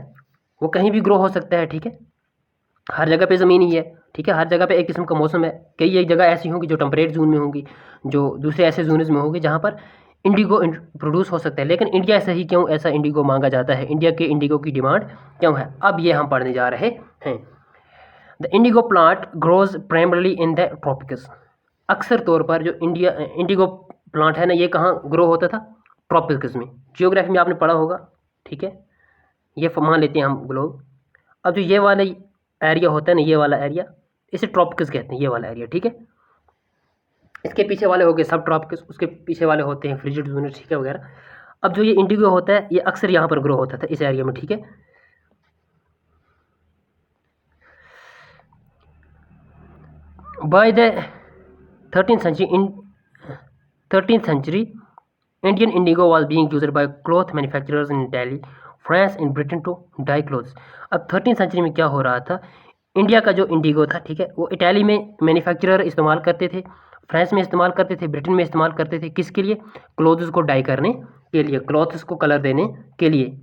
वो कहीं भी ग्रो हो सकता है, ठीक है, हर जगह पे ज़मीन ही है, ठीक है, हर जगह पे एक किस्म का मौसम है। कई एक जगह ऐसी होंगी जो टेम्परेट जोन में होंगी, जो दूसरे ऐसे जोनस में होंगी जहाँ पर इंडिगो प्रोड्यूस हो सकता है। लेकिन इंडिया से ही क्यों ऐसा इंडिगो मांगा जाता है, इंडिया के इंडिगो की डिमांड क्यों है, अब ये हम पढ़ने जा रहे हैं। The indigo plant grows primarily in the tropics. अक्सर तौर पर जो इंडिगो प्लांट है ना, ये कहाँ ग्रो होता था, ट्रॉपिक्स में। जियोग्राफी में आपने पढ़ा होगा, ठीक है, ये मान लेते हैं हम ग्लोब। अब जो ये वाला एरिया होता है ना, ये वाला एरिया, इसे ट्रॉपिक्स कहते हैं, ये वाला एरिया, ठीक है। इसके पीछे वाले हो गए सब ट्रॉपिक्स, उसके पीछे वाले होते हैं फ्रिजिड जोन, ठीक है, वगैरह। अब जो ये इंडिगो होता है ये अक्सर यहाँ पर ग्रो होता था इस एरिया में, ठीक है। By the 13th century Indian indigo was being used by cloth manufacturers in Italy, France and Britain to dye clothes। अब 13th सेंचुरी में क्या हो रहा था, इंडिया का जो इंडिगो था, ठीक है, वो इटाली में मैन्युफैक्चरर इस्तेमाल करते थे, फ्रांस में इस्तेमाल करते थे, ब्रिटेन में इस्तेमाल करते थे, किसके लिए, क्लोथ्स को डाई करने के लिए, क्लॉथ्स को कलर देने के लिए।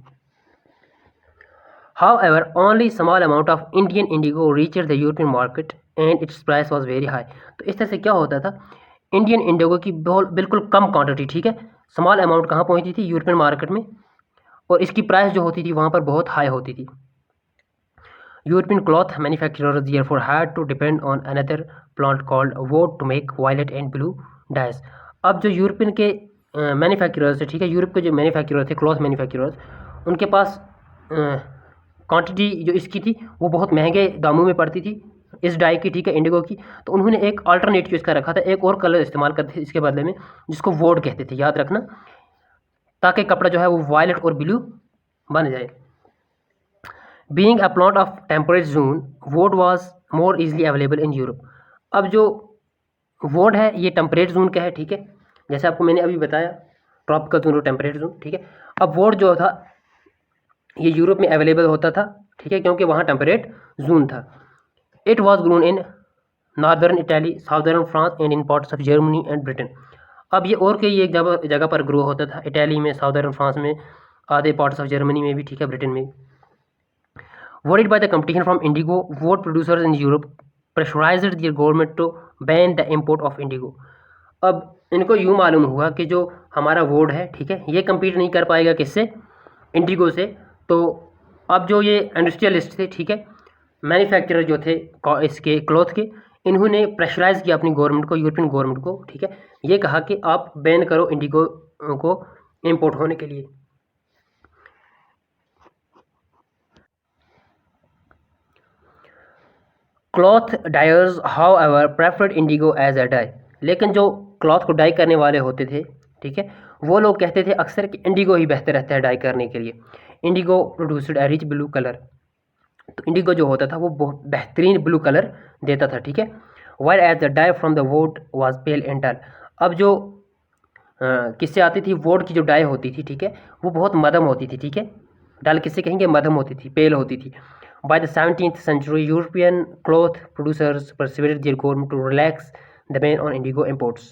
However, only small amount of Indian indigo reached the European market and its price was very high। तो इस तरह से क्या होता था, इंडियन इंडिगो की बिल्कुल कम क्वांटिटी, ठीक है, स्मॉल अमाउंट कहाँ पहुँचती थी, यूरोपियन मार्केट में, और इसकी प्राइस जो होती थी वहाँ पर बहुत हाई होती थी। European cloth manufacturers therefore had to depend on another plant called woad to make violet and blue dyes। अब जो यूरोपियन के मैन्युफैक्चरर्स थे, ठीक है, यूरोप के जो मैन्युफैक्चरर थे, क्लॉथ मैन्युफैक्चरर्स, उनके पास क्वांटिटी जो इसकी थी वो बहुत महंगे दामों में पड़ती थी इस डाई की, ठीक है, इंडिगो की। तो उन्होंने एक अल्टरनेटिव इसका रखा था, एक और कलर इस्तेमाल करते थे इसके बदले में, जिसको वोड कहते थे, याद रखना, ताकि कपड़ा जो है वो वायलेट और ब्लू बन जाए। Being a plant of temperate zone, woad was more easily available in Europe. अब जो वोड है ये टेम्परेट जोन का है, ठीक है, जैसे आपको मैंने अभी बताया, ट्रॉपिकल जोन और टेम्परेट जोन, ठीक है। अब वोड जो था ये यूरोप में अवेलेबल होता था, ठीक है, क्योंकि वहाँ टेम्परेट जोन था। It was grown in northern Italy, southern France and in parts of Germany and Britain. अब ये और कई एक जगह पर ग्रो होता था, इटाली में, साउदर्न फ्रांस में, आधे पार्ट्स ऑफ जर्मनी में भी, ठीक है, ब्रिटेन में। Worried by the competition from indigo, wood producers in Europe pressurized their government to ban the import of indigo। अब इनको यूँ मालूम हुआ कि जो हमारा वोड है, ठीक है, ये कम्पीट नहीं कर पाएगा किससे, इंडिगो से। तो अब जो ये इंडस्ट्रियलिस्ट थे, ठीक है, मैन्युफैक्चरर जो थे इसके क्लॉथ के, इन्होंने प्रेशराइज किया अपनी गवर्नमेंट को, यूरोपियन गवर्नमेंट को, ठीक है, ये कहा कि आप बैन करो इंडिगो को इम्पोर्ट होने के लिए। Cloth dyers however preferred indigo as a dye. लेकिन जो क्लॉथ को डाई करने वाले होते थे, ठीक है, वो लोग कहते थे अक्सर कि इंडिगो ही बेहतर रहता है डाई करने के लिए। Indigo produced a rich blue colour. तो इंडिगो जो होता था वो बहुत बेहतरीन ब्लू कलर देता था, ठीक है। While as the dye from the woad was pale and dull. अब जो किससे आती थी, वोड की जो डाई होती थी, ठीक है, वो बहुत मध्यम होती थी, ठीक है, डल किससे कहेंगे, मध्यम होती थी, पेल होती थी। By the 17th century, European cloth producers persuaded their government to relax the ban on indigo imports।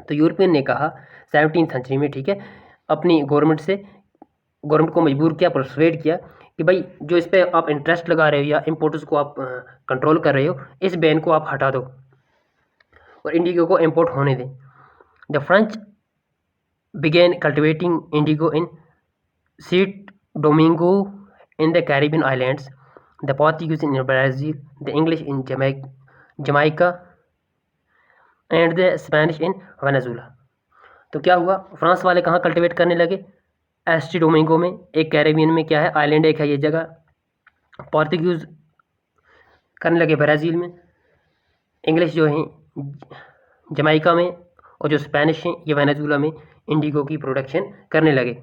तो यूरोपियन ने कहा 17th सेंचुरी में, ठीक है, अपनी गवर्नमेंट को मजबूर किया, परसुएड किया कि भाई जो इस पर आप इंटरेस्ट लगा रहे हो या इम्पोर्टर्स को आप कंट्रोल कर रहे हो, इस बैन को आप हटा दो और इंडिगो को इम्पोर्ट होने दें। The French began cultivating indigo in Saint Domingo in the Caribbean islands, the Portuguese in Brazil, the English in Jamaica and the Spanish in Venezuela। तो क्या हुआ, फ्रांस वाले कहाँ कल्टिवेट करने लगे? एस्टी डोमिंगो में, एक कैरेबियन में क्या है, आइलैंड एक है ये जगह। पोर्तुगीज़ करने लगे ब्राज़ील में, इंग्लिश जो है जमाइका में, और जो स्पेनिश हैं ये वेनेजुला में इंडिगो की प्रोडक्शन करने लगे।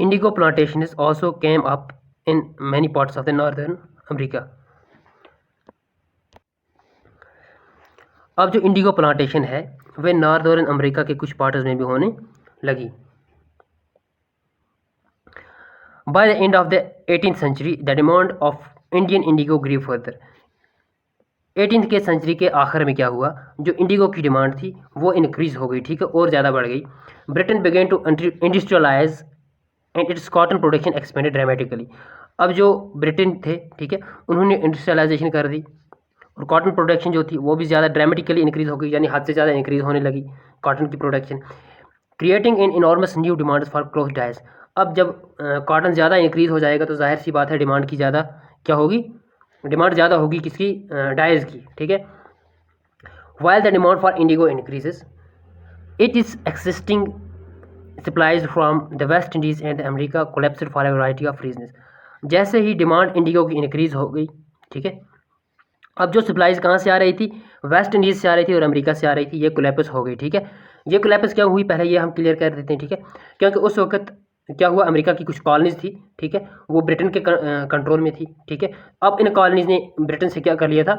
Indigo plantations also came up in many parts of the northern America। अब जो इंडिगो प्लांटेशन है वह नॉर्दर्न अमेरिका के कुछ पार्ट्स में भी होने लगी। By the end of the 18th century, the demand of Indian indigo grew further। 18th के सेंचुरी के आखिर में क्या हुआ, जो इंडिगो की डिमांड थी वो इंक्रीज हो गई, ठीक है, और ज़्यादा बढ़ गई। Britain began to industrialise and its cotton production expanded dramatically. अब जो ब्रिटेन थे, ठीक है, उन्होंने इंडस्ट्रियलाइजेशन कर दी और कॉटन प्रोडक्शन जो थी वो भी ज़्यादा ड्रामेटिकली इंक्रीज हो गई, यानी हद से ज़्यादा इंक्रीज होने लगी कॉटन की production, creating in enormous new demands for cloth dyes. अब जब कॉटन ज़्यादा इंक्रीज हो जाएगा तो जाहिर सी बात है डिमांड की ज़्यादा क्या होगी, डिमांड ज़्यादा होगी किसकी, डाइज की, ठीक है। While the demand for Indigo increases, it is existing supplies from the West Indies and America collapsed for a variety of reasons। जैसे ही डिमांड इंडिगो की इंक्रीज हो गई, ठीक है, अब जो सप्लाईज कहाँ से आ रही थी, वेस्ट इंडीज़ से आ रही थी और अमेरिका से आ रही थी, ये कोलैप्स हो गई, ठीक है। ये कोलैप्स क्या हुई, पहले ये हम क्लियर कर देते हैं, ठीक है, क्योंकि उस वक्त क्या हुआ, अमेरिका की कुछ कॉलोनीज थी, ठीक है, वो ब्रिटेन के कंट्रोल में थी, ठीक है। अब इन कॉलोनीज ने ब्रिटेन से क्या कर लिया था,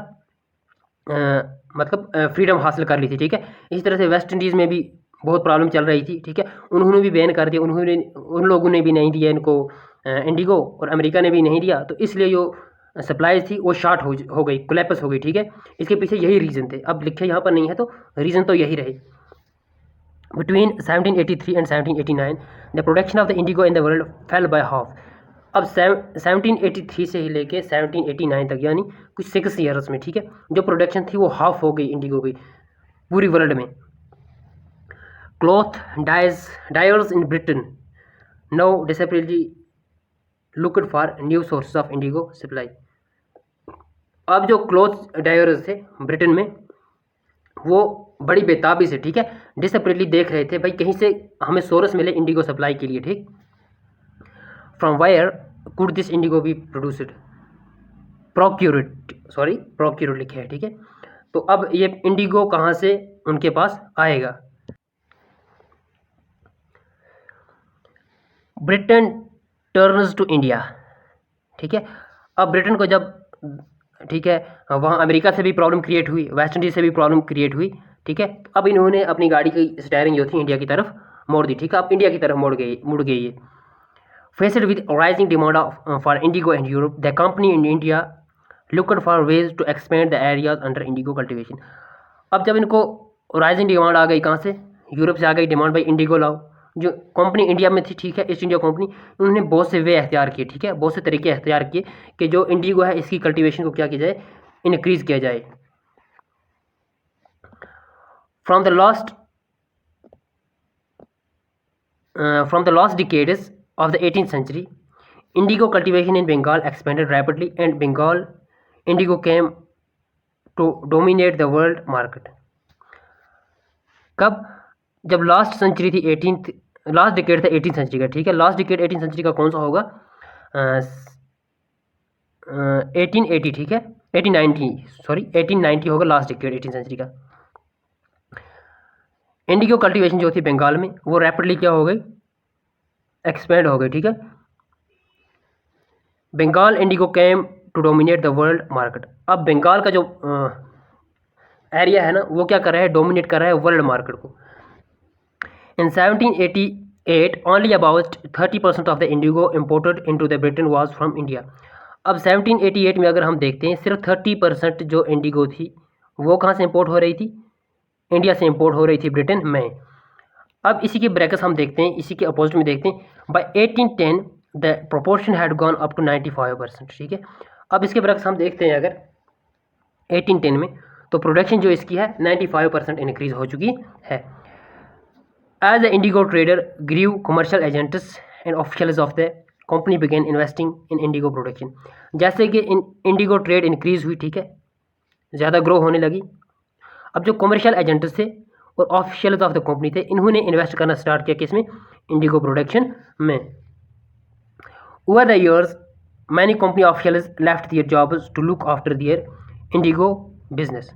मतलब फ्रीडम हासिल कर ली थी, ठीक है। इसी तरह से वेस्ट इंडीज़ में भी बहुत प्रॉब्लम चल रही थी, ठीक है, उन्होंने भी बैन कर दिया, उन लोगों ने भी नहीं दिया इनको इंडिगो, और अमेरिका ने भी नहीं दिया, तो इसलिए जो सप्लाईज थी वो शॉर्ट हो गई, कोलैप्स हो गई, ठीक है। इसके पीछे यही रीज़न थे, अब लिखे यहाँ पर नहीं है तो रीज़न तो यही रहे। Between 1783 and 1789 the production of the Indigo in the world fail by half. अब 1783 से ही लेके 1789 तक, यानी कुछ 6 ईयर्स में, ठीक है, जो प्रोडक्शन थी वो हाफ हो गई इंडिगो की पूरी वर्ल्ड में। Cloth dyers in Britain now desperately looked for new sources of indigo supply। अब जो क्लॉथ डायर्स थे ब्रिटेन में वो बड़ी बेताबी से, ठीक है, डिसेपरेटली देख रहे थे भाई कहीं से हमें सोर्स मिले इंडिगो सप्लाई के लिए, ठीक। From where could this indigo be produced, procured लिखे है, ठीक है। तो अब ये इंडिगो कहाँ से उनके पास आएगा। ब्रिटेन टर्न्स टू इंडिया, ठीक है। अब ब्रिटेन को जब, ठीक है, वहाँ अमेरिका से भी प्रॉब्लम क्रिएट हुई, वेस्ट इंडीज से भी प्रॉब्लम क्रिएट हुई, ठीक है। अब इन्होंने अपनी गाड़ी की स्टीयरिंग जो थी इंडिया की तरफ मोड़ दी, ठीक है, अब इंडिया की तरफ मुड़ गई ये। Faced with rising demand for indigo and Europe, the company in India looked for ways to expand the areas under indigo cultivation. अब जब इनको राइजिंग डिमांड आ गई, कहाँ से, यूरोप से आ गई डिमांड, भाई इंडिगो लाओ। जो कंपनी इंडिया में थी, ठीक है, ईस्ट इंडिया कंपनी, उन्होंने बहुत से वे अख्तियार किए, ठीक है, बहुत से तरीके अख्तियार किए कि जो इंडिगो है इसकी कल्टीवेशन को क्या किया जाए, इंक्रीज किया जाए। From the last decades of the 18th century, indigo cultivation in Bengal expanded rapidly and Bengal indigo came to dominate the world market। कब, जब लास्ट सेंचुरी थी, लास्ट डिकेड था 18th सेंचुरी का, ठीक है, लास्ट डिकेड 18th सेंचुरी का कौन सा होगा, 1880, ठीक है, 1890 होगा लास्ट डिकेड 18th सेंचुरी का। इंडिगो कल्टीवेशन जो थी बंगाल में वो रैपिडली क्या हो गई, एक्सपेंड हो गई, ठीक है। Bengal indigo came to dominate the world market. अब बंगाल का जो एरिया है ना वो क्या कर रहा है, डोमिनेट कर रहा है वर्ल्ड मार्केट को। In 1788 only about 30% of the indigo imported into the Britain was from India। अब 1788 में अगर हम देखते हैं सिर्फ 30% जो इंडिगो थी वो कहाँ से इंपोर्ट हो रही थी, इंडिया से इंपोर्ट हो रही थी ब्रिटेन में। अब इसी के ब्रैकेट्स हम देखते हैं, इसी के अपोजिट में देखते हैं, by 1810 the proportion had gone up to 95%, ठीक है। अब इसके ब्रैकेट्स हम देखते हैं, अगर 1810 में तो प्रोडक्शन जो इसकी है 95% इंक्रीज हो चुकी है। As the indigo trader grew, commercial agents and officials of the company began investing in indigo production. जैसे कि इंडिगो ट्रेड इंक्रीज हुई, ठीक है, ज़्यादा ग्रो होने लगी। अब जो कमर्शियल एजेंट्स थे और ऑफिशियल्स ऑफ द कंपनी थे, इन्होंने इन्वेस्ट करना स्टार्ट किया किसमें, इंडिगो प्रोडक्शन में। Over the years many company officials left their jobs to look after their indigo business.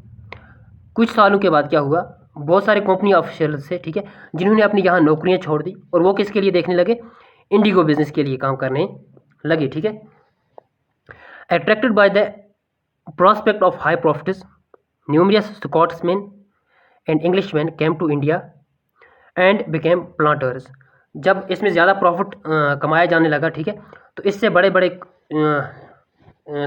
कुछ सालों के बाद क्या हुआ, बहुत सारे कंपनी ऑफिशियल्स थे, ठीक है, जिन्होंने अपनी यहाँ नौकरियाँ छोड़ दी और वो किसके लिए देखने लगे, इंडिगो बिजनेस के लिए काम करने लगे, ठीक है। Attracted by the prospect of high profits, numerous Scotsmen and Englishmen came to India and became planters। जब इसमें ज़्यादा प्रॉफिट कमाया जाने लगा, ठीक है, तो इससे बड़े बड़े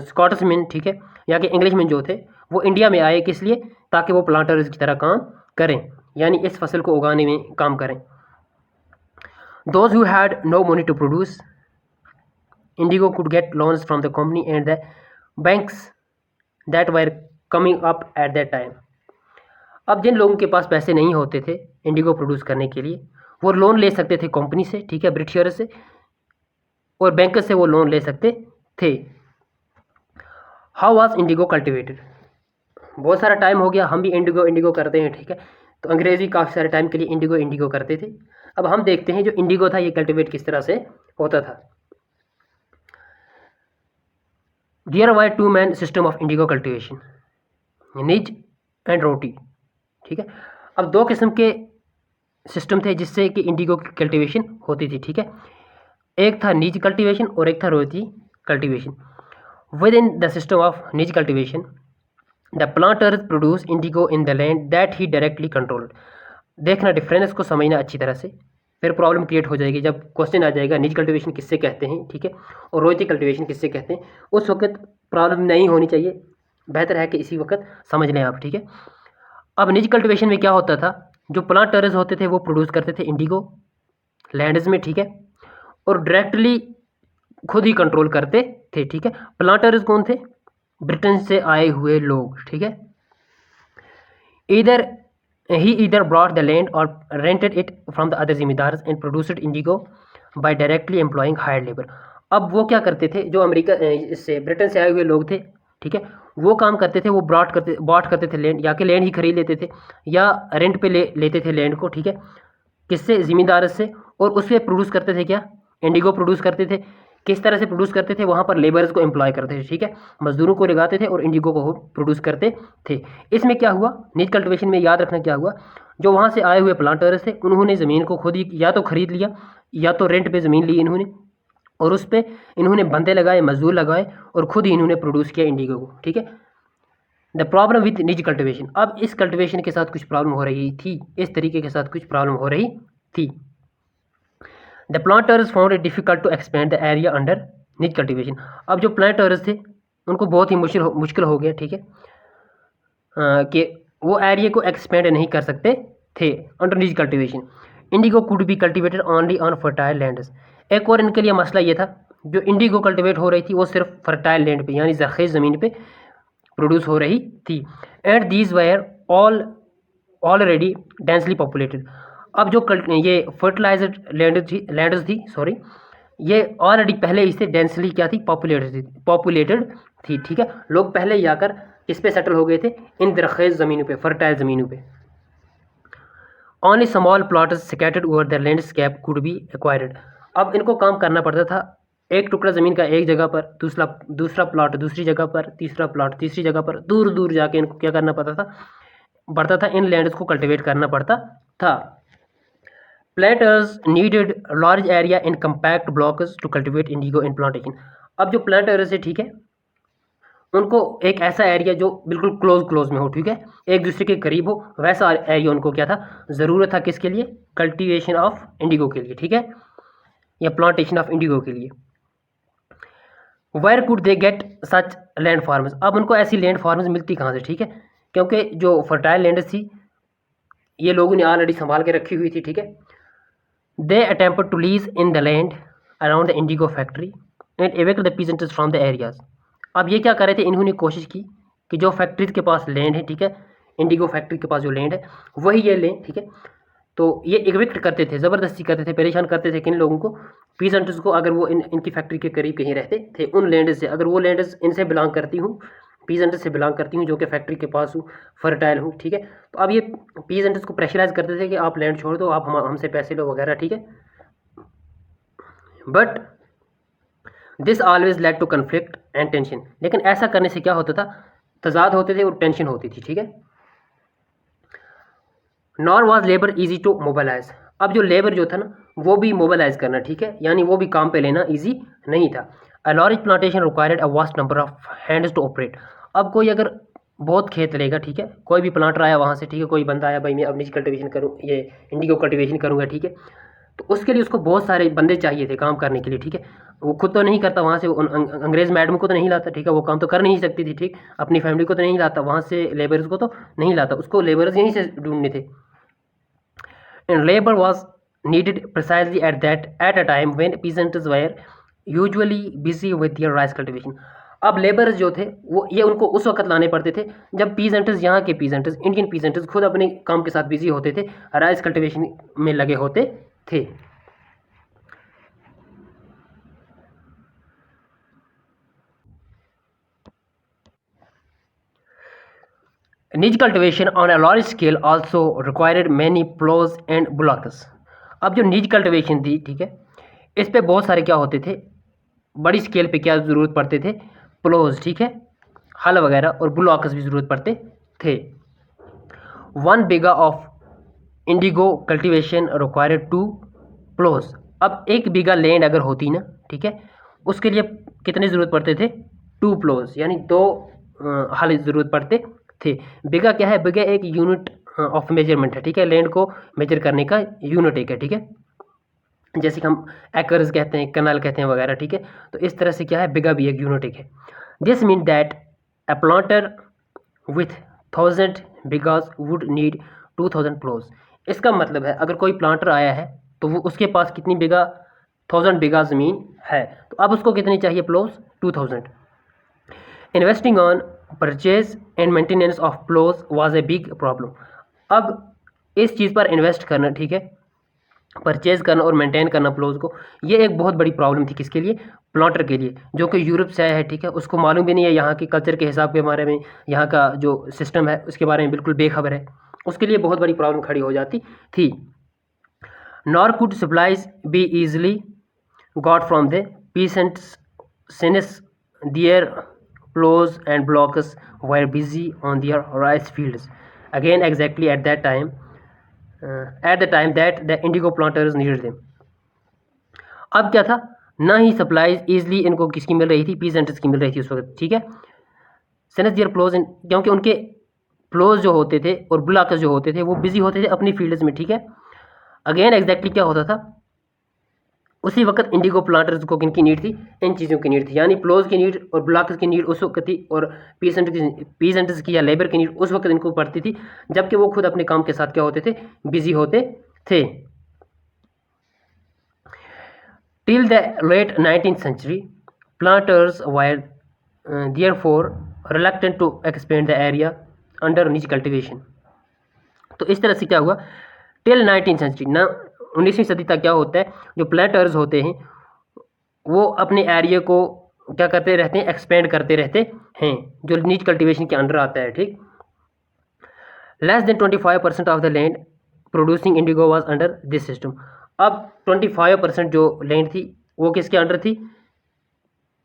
स्कॉट्समैन, ठीक है, या कि इंग्लिशमैन जो थे, वो इंडिया में आए, किस लिए, ताकि वो प्लांटर्स की तरह काम करें, यानी इस फसल को उगाने में काम करें। Those who had no money to produce indigo could get loans from the company and the banks that were coming up at that time। अब जिन लोगों के पास पैसे नहीं होते थे इंडिगो प्रोड्यूस करने के लिए, वो लोन ले सकते थे कंपनी से, ठीक है, ब्रिटिशर्स से, और बैंक से वो लोन ले सकते थे। How was Indigo cultivated. बहुत सारा टाइम हो गया, हम भी इंडिगो करते हैं, ठीक है, तो अंग्रेज़ी काफ़ी सारे टाइम के लिए इंडिगो करते थे। अब हम देखते हैं जो इंडिगो था ये कल्टिवेट किस तरह से होता था। There were two main system of indigo cultivation, nij and ryoti, ठीक है। अब दो किस्म के सिस्टम थे जिससे कि इंडिगो की कल्टिवेशन होती थी, ठीक है। एक था निज कल्टिवेशन और एक था ryoti cultivation. Within the system of nij cultivation the planters produce indigo in the land that he directly controlled. देखना डिफरेंस को समझना अच्छी तरह से, फिर प्रॉब्लम क्रिएट हो जाएगी जब क्वेश्चन आ जाएगा निज कल्टिवेशन किससे कहते हैं, ठीक है, और रोयती कल्टिवेशन किससे कहते हैं। उस वक्त प्रॉब्लम नहीं होनी चाहिए, बेहतर है कि इसी वक्त समझ लें आप, ठीक है। अब निज कल्टिवेशन में क्या होता था, जो प्लांटर्स होते थे वो प्रोड्यूस करते थे इंडिगो लैंड्स में, ठीक है, और डायरेक्टली खुद ही कंट्रोल करते थे, ठीक है। प्लांटर्स कौन थे, ब्रिटेन से आए हुए लोग, ठीक है। He either brought the land or rented it from the other जिम्मेदार्स and produced indigo by directly employing hired labor। अब वो क्या करते थे, जो अमेरिका इससे ब्रिटेन से आए हुए लोग थे, ठीक है, वो काम करते थे, वो बॉट करते थे लैंड, या कि लैंड ही खरीद लेते थे या रेंट पे लेते थे लैंड को, ठीक है, किससे, जिम्मेदार से, और उस पर प्रोड्यूस करते थे क्या, इंडिगो प्रोड्यूस करते थे। किस तरह से प्रोड्यूस करते थे, वहाँ पर लेबर्स को एम्प्लॉय करते थे, ठीक है, मजदूरों को लगाते थे और इंडिगो को प्रोड्यूस करते थे। इसमें क्या हुआ, निज कल्टिवेशन में याद रखना क्या हुआ, जो वहाँ से आए हुए प्लांटर्स थे उन्होंने ज़मीन को खुद ही या तो खरीद लिया या तो रेंट पे ज़मीन ली इन्होंने, और उस पर इन्होंने बंदे लगाए, मजदूर लगाए, और खुद ही इन्होंने प्रोड्यूस किया इंडिगो को, ठीक है। द प्रॉब्लम विद निज कल्टिवेशन, अब इस कल्टिवेशन के साथ कुछ प्रॉब्लम हो रही थी, इस तरीके के साथ कुछ प्रॉब्लम हो रही थी। The planters found it difficult to expand the area under nij cultivation. अब जो प्लांटर्स थे उनको बहुत ही मुश्किल हो गया, ठीक है, कि वो एरिया को एक्सपेंड नहीं कर सकते थे under nij cultivation. Indigo could be cultivated only on fertile lands. एक और इनके लिए मसला ये था, जो इंडिगो कल्टिवेट हो रही थी वो सिर्फ फर्टाइल लैंड पे, यानी ज़रख़ीज़ ज़मीन पे प्रोड्यूस हो रही थी। And these where already densely populated. अब जो ये फर्टिलाइजर लैंड्स थी सॉरी, ये ऑलरेडी पहले इससे डेंसली क्या थी, पॉपुलेटेड थी, ठीक है। लोग पहले ही आकर इस पे सेटल हो गए थे, इन ज़रख़ीज़ ज़मीनों पे, फर्टाइल ज़मीनों पे। Only small plots scattered over the landscape could be acquired. अब इनको काम करना पड़ता था, एक टुकड़ा ज़मीन का एक जगह पर, दूसरा प्लॉट दूसरी जगह पर, तीसरा प्लॉट तीसरी जगह पर, दूर दूर जाके इनको क्या करना पड़ता था, इन लैंड्स को कल्टिवेट करना पड़ता था। Planters needed large area in compact blocks to cultivate indigo in plantation. अब जो प्लांटर्स है, ठीक है, उनको एक ऐसा एरिया जो बिल्कुल क्लोज में हो, ठीक है, एक दूसरे के करीब हो, वैसा एरिया उनको क्या था, ज़रूरत था, किसके लिए, कल्टीवेशन ऑफ इंडिगो के लिए, ठीक है, या प्लांटेशन ऑफ इंडिगो के लिए। Where could they get such land farms. अब उनको ऐसी लैंड फार्म्स मिलती कहाँ से, ठीक है, क्योंकि जो फर्टाइल लैंड थी ये लोगों ने ऑलरेडी संभाल के रखी हुई थी, ठीक है, They attempted to lease in the land around the indigo factory and evict the peasants from the areas. अब ये क्या कर रहे थे, इन्होंने कोशिश की कि जो फैक्ट्रीज के पास लैंड है, ठीक है, इंडिगो फैक्ट्री के पास जो लैंड है वही ये लें, ठीक है। तो ये इविक्ट करते थे, ज़बरदस्ती करते थे, परेशान करते थे किन लोगों को, पीजेंट्स को। अगर वो इनकी फैक्ट्री के करीब कहीं रहते थे, उन लैंड से, अगर वो लैंड इनसे बिलोंग करती हूँ, पीजेंट से बिलोंग करती हूँ, जो कि फैक्ट्री के पास हूँ, फर्टाइल हूँ, ठीक है। तो अब ये पीजेंट्स को प्रेशराइज करते थे कि आप लैंड छोड़ दो, आप हमसे पैसे लो वगैरह, ठीक है। But this always led to conflict and tension. लेकिन ऐसा करने से क्या होता था, तजाद होते थे और टेंशन होती थी, ठीक है। Nor was labour easy to mobilise. अब जो लेबर जो था ना, वो भी मोबालाइज करना, ठीक है, यानी वो भी काम पे लेना ईजी नहीं था। A large plantation required a vast number of hands to operate. अब कोई अगर बहुत खेत लेगा, ठीक है, कोई भी प्लांटर आया वहाँ से, ठीक है, कोई बंदा आया, भाई मैं अब निजी कल्टिवेशन करूँ, ये इंडिगो कल्टिवेशन करूँगा, ठीक है, तो उसके लिए उसको बहुत सारे बंदे चाहिए थे काम करने के लिए, ठीक है। वो खुद तो नहीं करता, वहाँ से अंग्रेज़ मैडम को तो नहीं लाता, ठीक है, वो काम तो कर नहीं सकती थी, ठीक, अपनी फैमिली को तो नहीं लाता, वहाँ से लेबर्स को तो नहीं लाता, उसको लेबर्स यहीं से ढूंढने थे। And labor was needed precisely at a time when peasants were usually busy with their rice cultivation. अब लेबर्स जो थे वो ये उनको उस वक्त लाने पड़ते थे जब पीजेंट्स, यहाँ के पीजेंट्स, इंडियन पीजेंट्स खुद अपने काम के साथ बिजी होते थे, राइस कल्टिवेशन में लगे होते थे। Nij cultivation on a large scale also required many ploughs and bullocks. अब जो निज कल्टिवेशन थी, ठीक है, इस पे बहुत सारे क्या होते थे, बड़ी स्केल पे क्या ज़रूरत पड़ते थे, प्लोज, ठीक है, हल वगैरह, और बुलॉक्स भी ज़रूरत पड़ते थे। 1 बीघा ऑफ इंडिगो कल्टिवेशन रिक्वायर्ड 2 प्लोज। अब 1 बीघा लैंड अगर होती ना, ठीक है, उसके लिए कितने ज़रूरत पड़ते थे, 2 प्लोज, यानी 2 हल ज़रूरत पड़ते थे। बीघा क्या है, बीघा एक यूनिट ऑफ मेजरमेंट है, ठीक है, लैंड को मेजर करने का यूनिट एक है, ठीक है, जैसे कि हम एकर्स कहते हैं, कनाल कहते हैं वगैरह, ठीक है। तो इस तरह से क्या है, बीघा भी एक यूनिट एक है। This mean that a planter with 1000 bighas would need 2000 ploughs. इसका मतलब है अगर कोई प्लांटर आया है तो वो उसके पास कितनी बीघा, 1000 बीघा ज़मीन है, तो अब उसको कितनी चाहिए ploughs, 2000। Investing on purchase and maintenance of ploughs was a big problem. अब इस चीज़ पर इन्वेस्ट करना, ठीक है, परचेज करना और मेंटेन करना प्लोज को, ये एक बहुत बड़ी प्रॉब्लम थी किसके लिए, प्लांटर के लिए, जो कि यूरोप से आया है, ठीक है, उसको मालूम भी नहीं है यहाँ के कल्चर के हिसाब के बारे में, यहाँ का जो सिस्टम है उसके बारे में बिल्कुल बेखबर है, उसके लिए बहुत बड़ी प्रॉब्लम खड़ी हो जाती थी। Nor could supplies be easily got from the peasants since their plows and blocks were busy on their rice fields again exactly at the time that the indigo planters needed them. अब क्या था, ना ही supplies easily इनको किसकी मिल रही थी, peasants की मिल रही थी उस वक्त, ठीक है, सिंस देयर प्लोज, क्योंकि उनके प्लोज जो होते थे और ब्लॉक्स जो होते थे वो बिजी होते थे अपनी फील्ड्स में, ठीक है। अगेन एग्जैक्टली क्या होता था, उसी वक्त इंडिगो प्लांटर्स को किनकी नीड थी, इन चीज़ों की नीड थी, यानी प्लोज की नीड और ब्लॉक्स की नीड उस वक्त थी, और पीसेंट्स की या लेबर की नीड उस वक्त इनको पड़ती थी जबकि वो खुद अपने काम के साथ क्या होते थे, बिजी होते थे। Till the late 19th century planters were therefore reluctant to expand the area under niche cultivation। तो इस तरह से क्या हुआ, टिल 19th century ना 19वीं सदी तक क्या होता है, जो प्लांटर्स होते हैं वो अपने एरिया को क्या करते रहते हैं, एक्सपेंड करते रहते हैं, जो नीच कल्टीवेशन के अंडर आता है, ठीक। Less than 25% of the land producing Indigo was under this system. अब 25% जो लैंड थी वो किसके अंडर थी,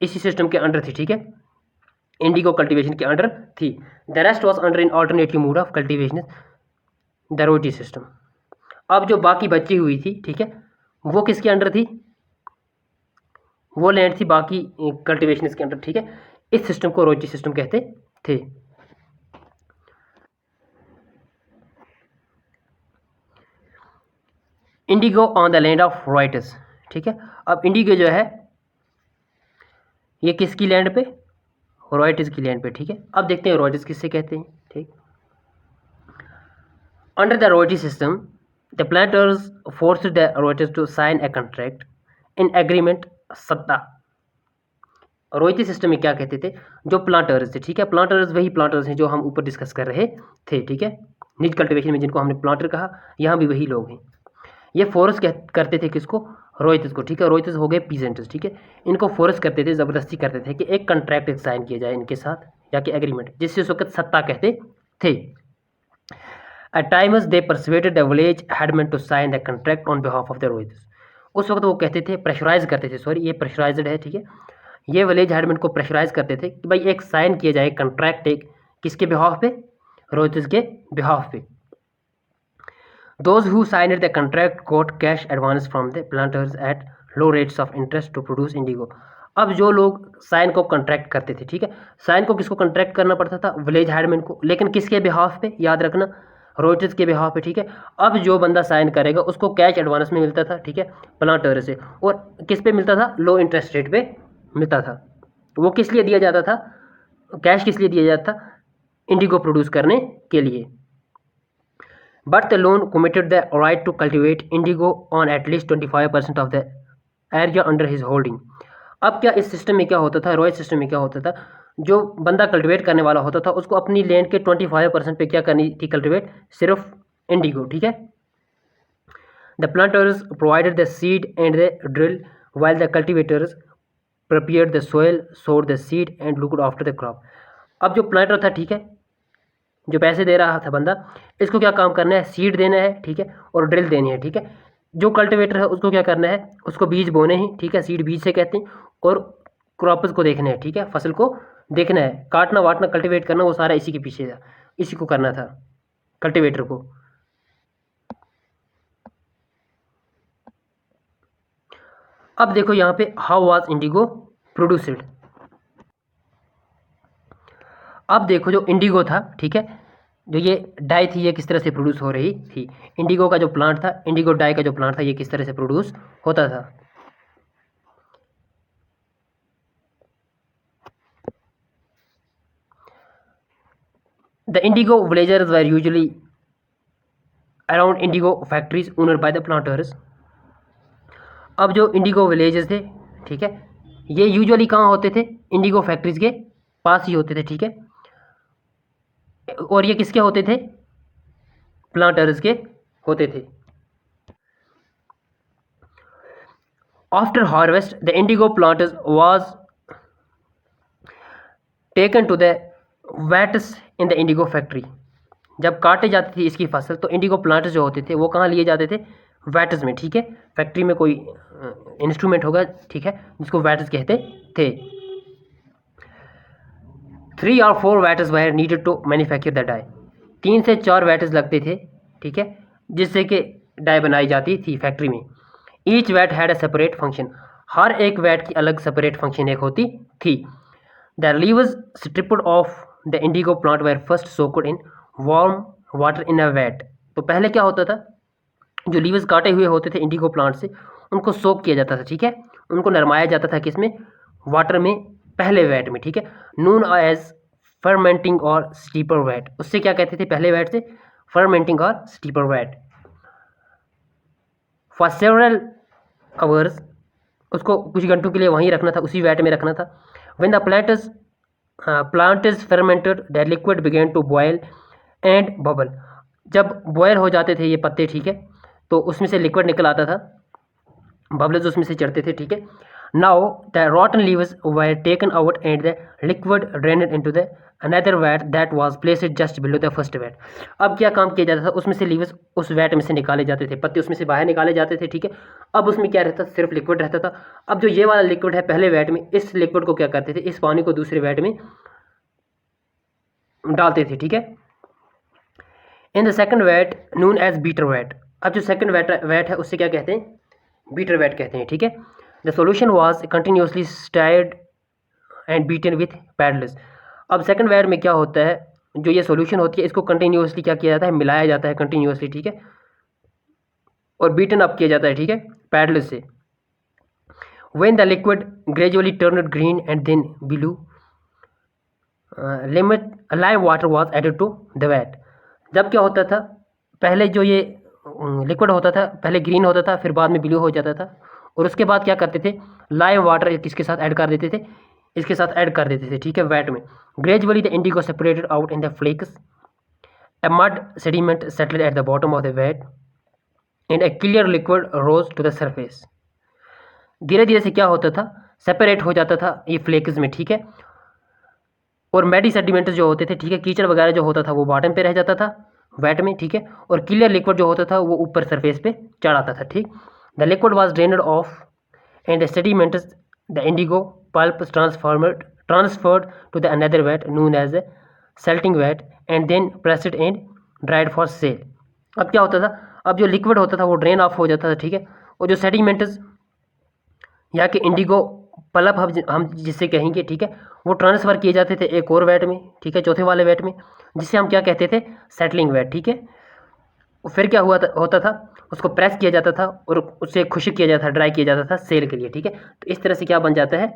इसी सिस्टम के अंडर थी, ठीक है, इंडिगो कल्टीवेशन के अंडर थी। The rest was under in alternative mode of cultivation, the roti system. अब जो बाकी बची हुई थी, ठीक है, वो किसके अंडर थी, वो लैंड थी बाकी कल्टीवेशन के अंडर, ठीक है। इस सिस्टम को रोटी सिस्टम कहते थे। Indigo on the land of ryots, ठीक है। अब इंडिगो जो है ये किसकी लैंड पे, रॉयटस की लैंड पे, ठीक है। अब देखते हैं रॉयटस किससे कहते हैं, ठीक। Under the ryoti system the planters forced the ryots to sign a contract in agreement satta. Ryoti system में क्या कहते थे, जो प्लांटर्स थे, ठीक है, प्लांटर्स वही प्लांटर्स हैं जो हम ऊपर डिस्कस कर रहे थे, ठीक है, निज कल्टीवेशन में जिनको हमने प्लांटर कहा, यहाँ भी वही लोग हैं। ये फोर्स करते थे किसको, रोयतस को, ठीक है, रोयतस हो गए पीजेंट्स, ठीक है, इनको फोर्स करते थे, ज़बरदस्ती करते थे कि एक कॉन्ट्रैक्ट साइन किया जाए इनके साथ, या कि एग्रीमेंट, जिससे उस वक्त सत्ता कहते थे। At times they persuaded the village headman to sign the contract on behalf of the royals। उस वक्त वो कहते थे, प्रेशराइज करते थे, सॉरी ये प्रेशराइज्ड है, ठीक है, ये विलेज हेडमैन को प्रेशराइज करते थे कि भाई एक साइन किया जाए कॉन्ट्रैक्ट, एक किसके बिहाफ पे, रोयल्स के बिहाफ पे। Those who signed the contract got cash advance from the planters at low rates of interest to produce indigo. अब जो लोग साइन को कॉन्ट्रैक्ट करते थे, ठीक है, साइन को किसको कॉन्ट्रैक्ट करना पड़ता था, विलेज हेडमैन को, लेकिन किसके बिहाफ पे, याद रखना, रोयटर्स के बिहाफ पे, ठीक है। अब जो बंदा साइन करेगा उसको कैश एडवांस में मिलता था, ठीक है, प्लांटर से, और किस पे मिलता था, लो इंटरेस्ट रेट पे मिलता था। वो किस लिए दिया जाता था, कैश किस लिए दिया जाता था, इंडिगो प्रोड्यूस करने के लिए। But the loan committed the ryot to cultivate indigo on at least 25% of the area under his holding. अब क्या इस सिस्टम में क्या होता था, रॉयल सिस्टम में क्या होता था, जो बंदा कल्टिवेट करने वाला होता था उसको अपनी लैंड के 25% पे क्या करनी थी, कल्टिवेट, सिर्फ इंडिगो, ठीक है। The planters provided the seed and the drill while the cultivators prepared the soil, sowed the seed and looked after the crop. अब जो प्लांटर था, ठीक है, जो पैसे दे रहा था बंदा, इसको क्या काम करना है, सीड देना है, ठीक है, और ड्रिल देनी है, ठीक है। जो कल्टिवेटर है उसको क्या करना है, उसको बीज बोने ही, ठीक है, सीड बीज से कहते हैं, और क्रॉप्स को देखना है, ठीक है, फसल को देखना है, काटना वाटना कल्टिवेट करना वो सारा इसी के पीछे था, इसी को करना था कल्टिवेटर को। अब देखो यहाँ पे हाउ वाज इंडिगो प्रोड्यूस्ड। अब देखो जो इंडिगो था, ठीक है, जो ये डाई थी ये किस तरह से प्रोड्यूस हो रही थी, इंडिगो का जो प्लांट था, इंडिगो डाई का जो प्लांट था, ये किस तरह से प्रोड्यूस होता था। The Indigo villagers were usually around Indigo factories owner bye the planters. अब जो इंडिगो विलेजेस थे, ठीक है, ये यूजुअली कहाँ होते थे, इंडिगो फैक्ट्रीज के पास ही होते थे, ठीक है, और ये किसके होते थे, प्लांटर्स के होते थे। After harvest the indigo planters was taken to the vats in the indigo factory. जब काटे जाती थी इसकी फसल तो इंडिगो प्लांटर्स जो होते थे वो कहाँ लिए जाते थे, वैट्स में, ठीक है, फैक्ट्री में कोई इंस्ट्रूमेंट होगा, ठीक है, जिसको वैट्स कहते थे। 3 or 4 vats were needed to manufacture the dye. 3 से 4 वैट्स लगते थे, ठीक है, जिससे कि डाई बनाई जाती थी फैक्ट्री में। Each vat had a separate function. हर एक वैट की अलग सेपरेट फंक्शन एक होती थी। The leaves stripped off the indigo plant were first soaked in warm water in a vat. तो पहले क्या होता था, जो लीव्स काटे हुए होते थे इंडिगो प्लांट से, उनको सोक किया जाता था, ठीक है, उनको नरमाया जाता था किसमें, वाटर में, पहले वैट में, ठीक है, नून एज फर्मेंटिंग और स्टीपर वैट। उससे क्या कहते थे, पहले वैट से फर्मेंटिंग और steeper vat. For several hours, उसको कुछ घंटों के लिए वहीं रखना था, उसी वैट में रखना था। When the plant is fermented the liquid began to boil and bubble. जब बॉयल हो जाते थे ये पत्ते, ठीक है, तो उसमें से लिक्विड निकल आता था, बबल्स उसमें से चढ़ते थे, ठीक है। Now the rotten leaves were taken out and the liquid drained into the another vat that was placed just below the first vat. अब क्या काम किया जाता था, उसमें से लीव्स उस वैट में से निकाले जाते थे, पत्ते उसमें से बाहर निकाले जाते थे, ठीक है। अब उसमें क्या रहता था, सिर्फ लिक्विड रहता था। अब जो ये वाला लिक्विड है पहले वैट में, इस लिक्विड को क्या करते थे, इस पानी को दूसरे वैट में डालते थे, ठीक है। In the second vat known as beater vat. अब जो सेकंड वैट है उससे क्या कहते हैं, बीटर वैट कहते हैं, ठीक है। The solution was continuously stirred and beaten with paddles. अब सेकंड वैट में क्या होता है, जो ये सॉल्यूशन होती है इसको कंटिन्यूसली क्या किया जाता है, मिलाया जाता है कंटिन्यूसली, ठीक है, और बीटन अप किया जाता है, ठीक है, पैडल से। When the liquid gradually turned green and then blue limit live water was added to the vat. जब क्या होता था, पहले जो ये लिक्विड होता था, पहले ग्रीन होता था, फिर बाद में ब्लू हो जाता था, और उसके बाद क्या करते थे, लाइम वाटर किसके साथ ऐड कर देते थे, इसके साथ ऐड कर देते थे, ठीक है, वेट में। Gradually the indigo separated out in the flakes, a mud sediment settled at the bottom of the vat and a clear liquid rose to the surface। धीरे धीरे से क्या होता था, सेपरेट हो जाता था ये फ्लेक्स में, ठीक है, और मैडी सेडिमेंट्स जो होते थे, ठीक है, कीचड़ वगैरह जो होता था वो बॉटम पे रह जाता था वेट में, ठीक है, और क्लियर लिक्विड जो होता था वो ऊपर सरफेस पे चढ़ आता था, ठीक। The liquid was drained off and the sediments the indigo pulp transferred to the another vat known as settling vat and then pressed and dried for sale. अब क्या होता था, अब जो लिक्विड होता था वो ड्रेन ऑफ हो जाता था, ठीक है, और जो सेडिमेंट्स या कि इंडिगो पल्प हम जिससे कहेंगे, ठीक है, वो ट्रांसफ़र किए जाते थे एक और वेट में, ठीक है, चौथे वाले वेट में, जिसे हम क्या कहते थे, सेटलिंग वेट, ठीक है। फिर क्या होता था, उसको प्रेस किया जाता था और उससे खुश्क किया जाता था, ड्राई किया जाता था सेल के लिए, ठीक है। तो इस तरह से क्या बन जाता है,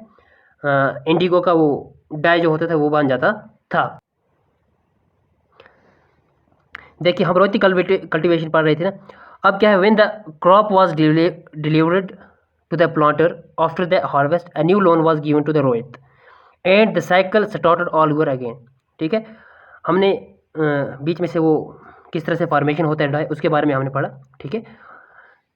इंडिगो का वो डाई जो होता था वो बन जाता था। देखिए हम रोटी कल्टीवेशन पढ़ रहे थे ना। अब क्या है, when the crop was delivered to the planter after the harvest a new loan was given to the ryot and the cycle started all over again, ठीक है। हमने बीच में से वो किस तरह से फॉर्मेशन होता है डाई, उसके बारे में हमने पढ़ा, ठीक है।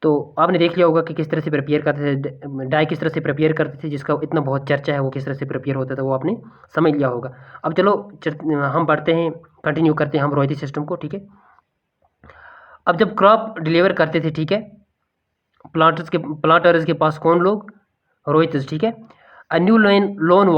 तो आपने देख लिया होगा कि किस तरह से प्रिपेयर करते थे डाई, किस तरह से प्रिपेयर करते थे, जिसका इतना बहुत चर्चा है, वो किस तरह से प्रिपेयर होता था वो आपने समझ लिया होगा। अब चलो हम बढ़ते हैं, कंटिन्यू करते हैं हम रोहित सिस्टम को, ठीक है। अब जब क्रॉप डिलीवर करते थे, ठीक है, प्लांटर्स के पास कौन लोग, रोहित, ठीक है। A new loan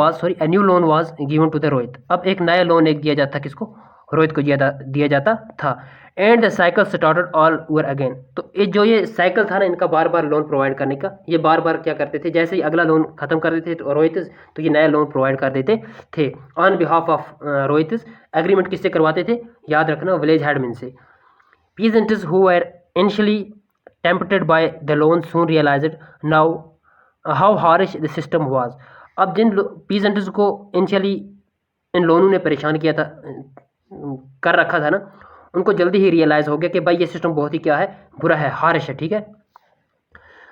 was given to the ryot. अब एक नया लोन दिया जाता, किसको, रोहित को दिया जाता था। And the cycle started all over again. तो ये साइकिल था ना इनका बार बार लोन प्रोवाइड करने का, ये बार बार क्या करते थे, जैसे ही अगला लोन खत्म कर देते थे रोहित, तो ये नया लोन प्रोवाइड कर देते थे on behalf of Rohit. Agreement किससे करवाते थे, याद रखना, विलेज हेडमैन से। Peasants who were initially tempted by the loan soon realized now how harsh the system was। अब जिन peasants को initially इन लोनों ने परेशान किया था, कर रखा था ना, उनको जल्दी ही रियलाइज़ हो गया कि भाई ये सिस्टम बहुत ही क्या है, बुरा है, हारिश है, ठीक है।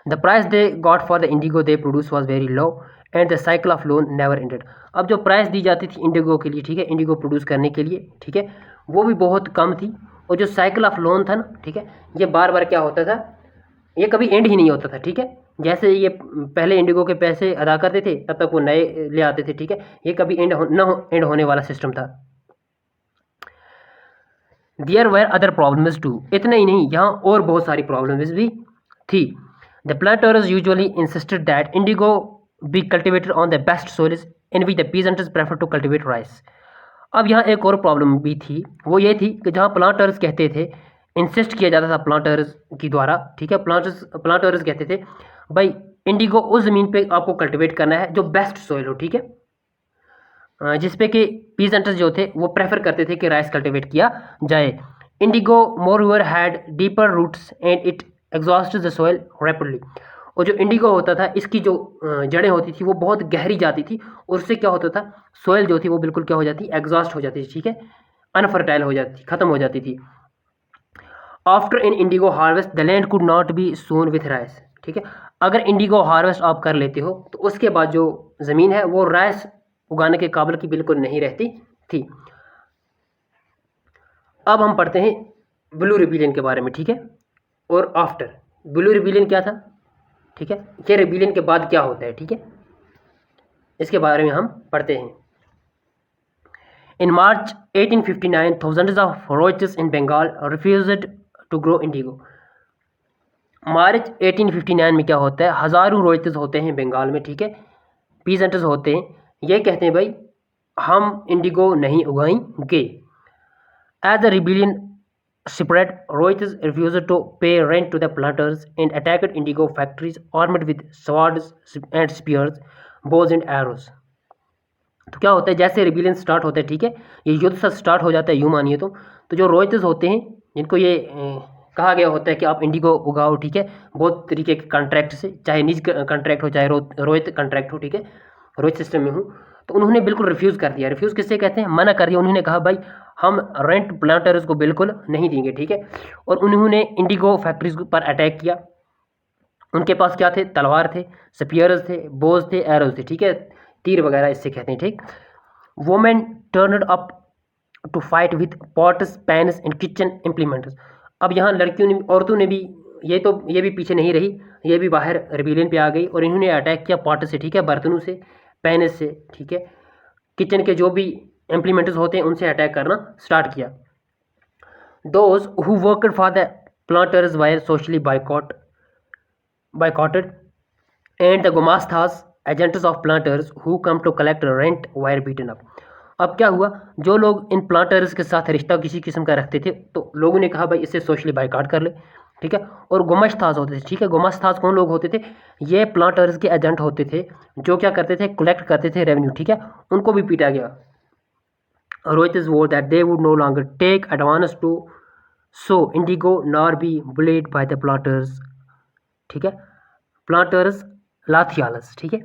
The price they got for the Indigo they produce was very low and the cycle of loan never ended. अब जो प्राइस दी जाती थी इंडिगो के लिए, ठीक है, इंडिगो प्रोड्यूस करने के लिए, ठीक है, वो भी बहुत कम थी, और जो साइकिल ऑफ लोन था ना, ठीक है, ये बार बार क्या होता था, ये कभी एंड ही नहीं होता था, ठीक है। जैसे ये पहले इंडिगो के पैसे अदा करते थे तब तक वो नए ले आते थे, ठीक है, ये कभी एंड होने वाला सिस्टम था। There were other problems too, इतना ही नहीं, यहाँ और बहुत सारी प्रॉब्लम्स भी थी। The planters usually insisted that indigo be cultivated on the best soils in which the peasants prefer to cultivate rice। अब यहाँ एक और प्रॉब्लम भी थी, वो ये थी कि जहाँ प्लांटर्स कहते थे, इंसिस्ट किया जाता था प्लांटर्स की द्वारा, ठीक है, प्लांटर्स कहते थे भाई इंडिगो उस ज़मीन पे आपको कल्टिवेट करना है जो बेस्ट सोइल हो, ठीक है, जिसपे कि पीजेंट्स जो थे वो प्रेफर करते थे कि राइस कल्टिवेट किया जाए। Indigo moreover had deeper roots and it exhausted the soil rapidly. और जो इंडिगो होता था, इसकी जो जड़ें होती थी वो बहुत गहरी जाती थी, और उससे क्या होता था, सोइल जो थी वो बिल्कुल क्या हो जाती, एग्जॉस्ट हो जाती थी, ठीक है, अनफर्टाइल हो जाती थी, खत्म हो जाती थी। After in indigo harvest the land could not be sown with rice, ठीक है। अगर इंडिगो हार्वेस्ट आप कर लेते हो तो उसके बाद जो ज़मीन है वो राइस उगाने के काबिल की बिल्कुल नहीं रहती थी। अब हम पढ़ते हैं ब्लू रिबेलियन के बारे में, ठीक है, और आफ्टर। ब्लू रिबेलियन क्या था, ठीक है, ये रिबेलियन के बाद क्या होता है, ठीक है, इसके बारे में हम पढ़ते हैं। इन मार्च 1859 thousands of roaches in Bengal refused to grow indigo। मार्च 1859 में क्या होता है, हज़ारों रोचेस होते हैं बंगाल में, ठीक है, पीजेंट्स होते हैं, ये कहते हैं भाई हम इंडिगो नहीं उगाएंगे। As the rebellion spread, roaches refused to pay rent to the planters and attacked indigo factories armed with swords and spears, bows and arrows। तो क्या होता है, जैसे रिबेलियन स्टार्ट होता है, ठीक है, ये युद्ध सा स्टार्ट हो जाता है, यूँ मानिए तो जो रोचेस होते हैं जिनको ये कहा गया होता है कि आप इंडिगो उगाओ, ठीक है, बहुत तरीके के कॉन्ट्रैक्ट से, चाहे निज कॉन्ट्रैक्ट हो चाहे रोहित कॉन्ट्रैक्ट हो, ठीक है, रोहित सिस्टम में हूँ, तो उन्होंने बिल्कुल रिफ्यूज़ कर दिया। रिफ्यूज़ किससे कहते हैं, मना कर दिया। उन्होंने कहा भाई हम रेंट प्लांटर्स को बिल्कुल नहीं देंगे, ठीक है। और उन्होंने इंडिगो फैक्ट्रीज पर अटैक किया। उनके पास क्या थे, तलवार थे, स्पीयर्स थे, बोज थे, एरोज थे, ठीक है, तीर वगैरह इससे कहते हैं, ठीक। Women turned up to fight with pots, pans and kitchen implements. अब यहाँ लड़कियों ने, औरतों ने भी, ये भी पीछे नहीं रही, ये भी बाहर रिबेलियन पे आ गई और इन्होंने अटैक किया पॉट से, ठीक है, बर्तनों से, पैन से, ठीक है, किचन के जो भी इम्प्लीमेंट्स होते हैं उनसे अटैक करना स्टार्ट किया। Those who worked for the planters wire socially boycotted and the Gomastas, agents of planters who come to collect rent were beaten up. अब क्या हुआ, जो लोग इन प्लांटर्स के साथ रिश्ता किसी किस्म का रखते थे तो लोगों ने कहा भाई इसे सोशली बाइकाट कर ले, ठीक है। और गुमश्ताज होते थे, ठीक है, गुमश्ताज कौन लोग होते थे, ये प्लांटर्स के एजेंट होते थे जो क्या करते थे, कलेक्ट करते थे रेवेन्यू, ठीक है, उनको भी पीटा गया। Reuters wrote that they would no longer take advance to sow indigo nor be bullied by the planters, ठीक है, प्लांटर्स लाथियालस, ठीक है।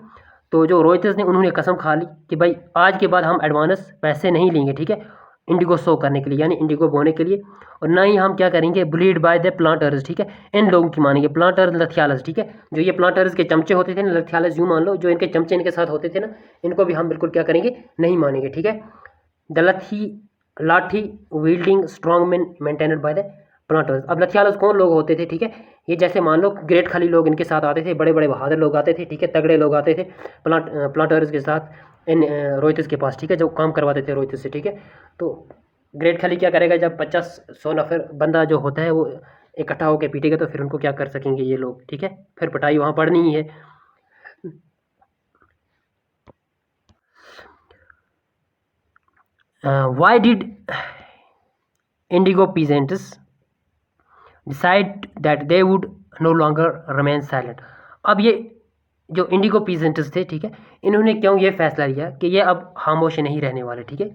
तो जो रॉयटर्स ने, उन्होंने कसम खा ली कि भाई आज के बाद हम एडवांस पैसे नहीं लेंगे, ठीक है, इंडिगो सो करने के लिए, यानी इंडिगो बोने के लिए, और ना ही हम क्या करेंगे, बुलीड बाय द प्लांटर्स, ठीक है, इन लोगों की मानेंगे, प्लांटर्स लथियालस, ठीक है। जो ये प्लांटर्स के चमचे होते थे ना, लथियालस यूँ मान लो, जो इनके चमचे इनके साथ होते थे ना, इनको भी हम बिल्कुल क्या करेंगे, नहीं मानेंगे, ठीक है। The lathi wielding strong man maintained by the planters. अब लथियालस कौन लोग होते थे, ठीक है, ये जैसे मान लो ग्रेट खाली लोग इनके साथ आते थे, बड़े बड़े बहादुर लोग आते थे, ठीक है, तगड़े लोग आते थे प्लांटर्स के साथ इन रोहितस के पास, ठीक है, जो काम करवाते थे रोहितस से, ठीक है। तो ग्रेट खाली क्या करेगा, जब 50-100 नफर बंदा जो होता है वो इकट्ठा होकर पीटेगा तो फिर उनको क्या कर सकेंगे ये लोग, ठीक है, फिर पिटाई वहाँ पड़नी ही है। Why did indigo peasants decide that they would no longer remain silent? अब ये जो इंडिगो पीजेंट्स थे, ठीक है, इन्होंने क्यों ये फैसला लिया कि ये अब खामोश नहीं रहने वाले, ठीक है।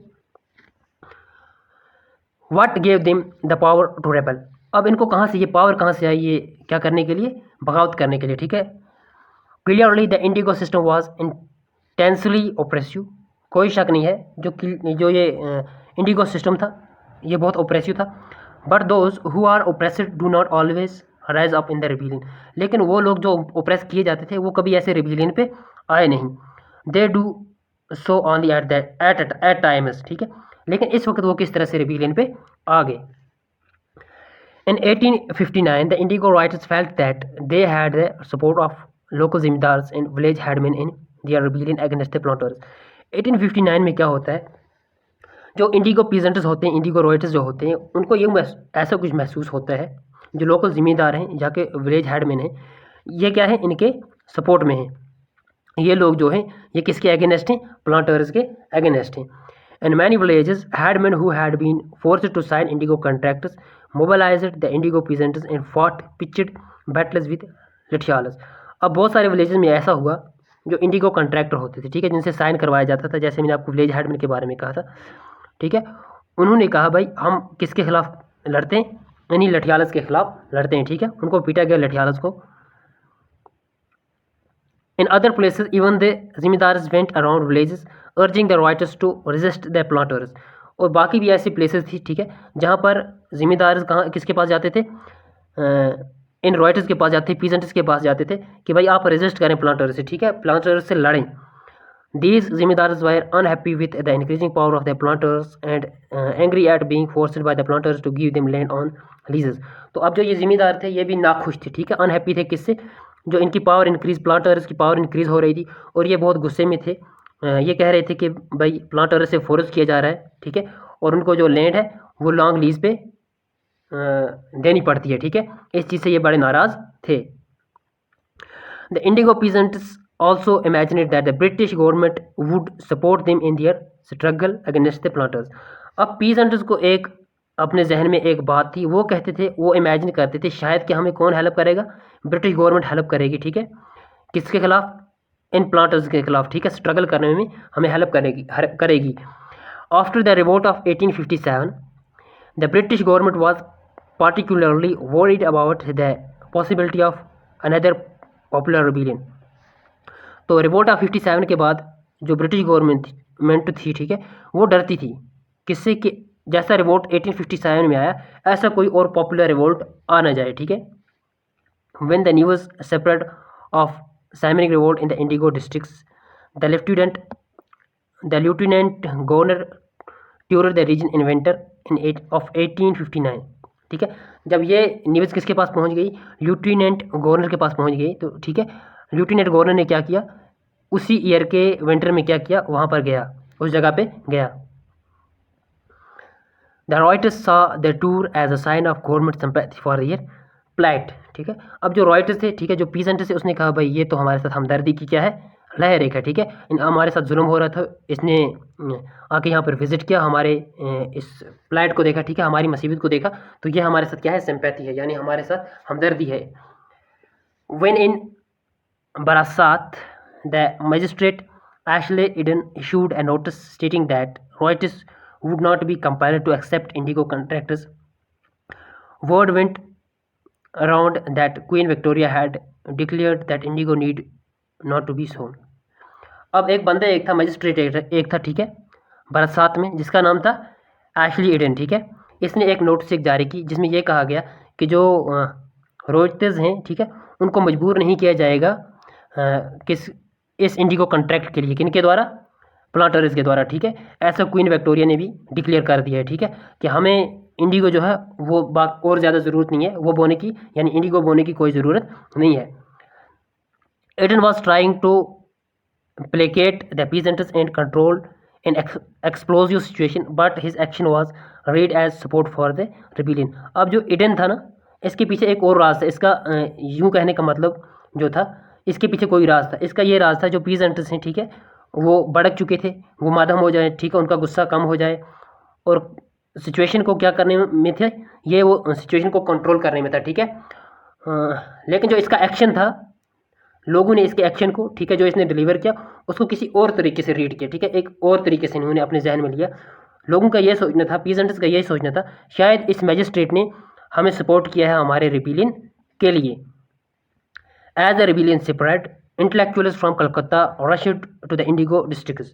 What gave them the power to rebel. अब इनको कहाँ से ये पावर कहाँ से आई, ये क्या करने के लिए, बगावत करने के लिए, ठीक है। Clearly the Indigo system was intensely oppressive. कोई शक नहीं है, जो ये इंडिगो सिस्टम था ये बहुत ओप्रेसिव था। But those who are oppressed do not always rise up in the rebellion. लेकिन वो लोग जो ओप्रेस किए जाते थे वो कभी ऐसे रिबेलियन पे आए नहीं। They do so only eight times, ठीक है, लेकिन इस वक्त वो किस तरह से रिबेलियन पे आ गए। In 1859, the Indigo writers felt that they had the support of local zimindars and village headmen in their rebellion against the planters. 1859 में क्या होता है, जो इंडिगो पीजेंट्स होते हैं, इंडिगो रॉयटर्स जो होते हैं, उनको ये ऐसा कुछ महसूस होता है, जो लोकल ज़िम्मेदार हैं, जाके विलेज हेडमैन हैं, ये क्या है, इनके सपोर्ट में हैं। ये लोग जो हैं ये किसके अगेंस्ट हैं, प्लांटर्स के अगेंस्ट हैं। And many villages headman who had been forced to sign indigo contracts mobilised the indigo peasants and fought pitched battles with lathiyals. अब बहुत सारे विलेजेस में ऐसा हुआ जो इंडिगो कॉन्ट्रैक्टर होते थे, ठीक है, जिनसे साइन करवाया जाता था, जैसे मैंने आपको विलेज हेडमैन के बारे में कहा था, ठीक है। उन्होंने कहा भाई हम किसके खिलाफ लड़ते हैं, यानी लठियालस के खिलाफ लड़ते हैं, ठीक है, उनको पीटा गया लठियालस को। In other places even the zamindars went around villages urging the ryots to resist the planters. और बाकी भी ऐसी प्लेसेस थी, ठीक है, जहाँ पर जिम्मेदार कहाँ किसके पास जाते थे, इन राइटर्स के पास जाते थे, पीजेंट्स के पास जाते थे कि भाई आप रेजिस्ट करें प्लांटर्स से, ठीक है, प्लांटर्स से लड़ें। These zimindars were unhappy with the increasing power of the planters and angry at being forced by the planters to give them land on leases. तो अब जो ये जिम्मेदार थे ये भी नाखुश थे, ठीक है, अनहैप्पी थे किससे, जो इनकी पावर इंक्रीज, प्लांटर्स की पावर इंक्रीज हो रही थी, और ये बहुत गुस्से में थे। ये कह रहे थे कि भाई प्लांटर्स से फोर्स किया जा रहा है, ठीक है, और उनको जो लैंड है वो लॉन्ग लीज पे देनी पड़ती है, ठीक है, इस चीज़ से ये बड़े नाराज़ थे। The indigo peasants also imagined that the British government would support them in their struggle against the planters. अब पीजेंट्स को एक अपने जहन में एक बात थी, वो कहते थे, वो इमेजिन करते थे शायद कि हमें कौन हेल्प करेगा, ब्रिटिश गवर्नमेंट हेल्प करेगी, ठीक है, किसके खिलाफ, इन प्लांटर्स के खिलाफ, ठीक है, स्ट्रगल करने में हमें हेल्प करेगी। After the revolt of 1857 the British government was particularly worried about the possibility of another popular rebellion. तो रिवोल्ट ऑफ 57 के बाद जो ब्रिटिश गवर्नमेंट थी, ठीक है, वो डरती थी किससे, कि जैसा रिवोल्ट 1857 में आया ऐसा कोई और पॉपुलर रिवोल्ट आ ना जाए, ठीक है। When the news spread of साइमनिक revolt in the indigo districts, the lieutenant governor toured the region in winter in 1859, ठीक है। जब ये न्यूज़ किसके पास पहुंच गई, लेफ्टिनेंट गवर्नर के पास पहुंच गई, तो ठीक है, लेफ्टिनेंट गवर्नर ने क्या किया, उसी ईयर के विंटर में क्या किया, वहाँ पर गया, उस जगह पे गया। The Reuters saw the tour as a sign of government sympathy for their plight, ठीक है। अब जो रॉयटर्स थे, ठीक है, जो पीसेंट थे, उसने कहा भाई ये तो हमारे साथ हमदर्दी की क्या है, लहर एक है, ठीक है, हमारे साथ जुल्म हो रहा था, इसने आके यहाँ पर विजिट किया, हमारे इस प्लाइट को देखा, ठीक है, हमारी मुसीबत को देखा, तो ये हमारे साथ क्या है, सिंपैथी है, यानी हमारे साथ हमदर्दी है। When in Barasat, the magistrate Ashley Eden issued a notice stating that royalties would not be compelled to accept indigo contractors. Word went around that Queen Victoria had declared that indigo need not to be sown. अब एक बंदा, एक था magistrate, एक था, ठीक है, बरसात में, जिसका नाम था एशली ईडन, ठीक है। इसने एक नोटिस एक जारी की जिसमें यह कहा गया कि जो रॉयल्टीज हैं, ठीक है, उनको मजबूर नहीं किया जाएगा किस इस इंडिगो कॉन्ट्रैक्ट के लिए, किनके द्वारा, प्लांटर्स के द्वारा, ठीक है। ऐसा क्वीन विक्टोरिया ने भी डिक्लेयर कर दिया है, ठीक है, कि हमें इंडिगो जो है वो और ज़्यादा ज़रूरत नहीं है वो बोने की, यानी इंडिगो बोने की कोई ज़रूरत नहीं है। Eden was trying to placate the peasants and control an explosive situation, but his action was read as support for the rebellion. अब जो इडन था ना, इसके पीछे एक और राज था, इसका यूं कहने का मतलब जो था, इसके पीछे कोई राज था। इसका ये राज था, जो पीसेंट्स हैं, ठीक है, वो भड़क चुके थे, वो मातम हो जाए, ठीक है, उनका गुस्सा कम हो जाए, और सिचुएशन को क्या करने में थे, ये वो सिचुएशन को कंट्रोल करने में था, ठीक है। लेकिन जो इसका एक्शन था, लोगों ने इसके एक्शन को, ठीक है, जो इसने डिलीवर किया, उसको किसी और तरीके से रीड किया, ठीक है, एक और तरीके से इन्होंने अपने जहन में लिया। लोगों का ये सोचना था, पीजेंट्स का यही सोचना था, शायद इस मैजिस्ट्रेट ने हमें सपोर्ट किया है हमारे रिबेलियन के लिए। As the rebellion separate, intellectuals from Calcutta rushed to the indigo districts.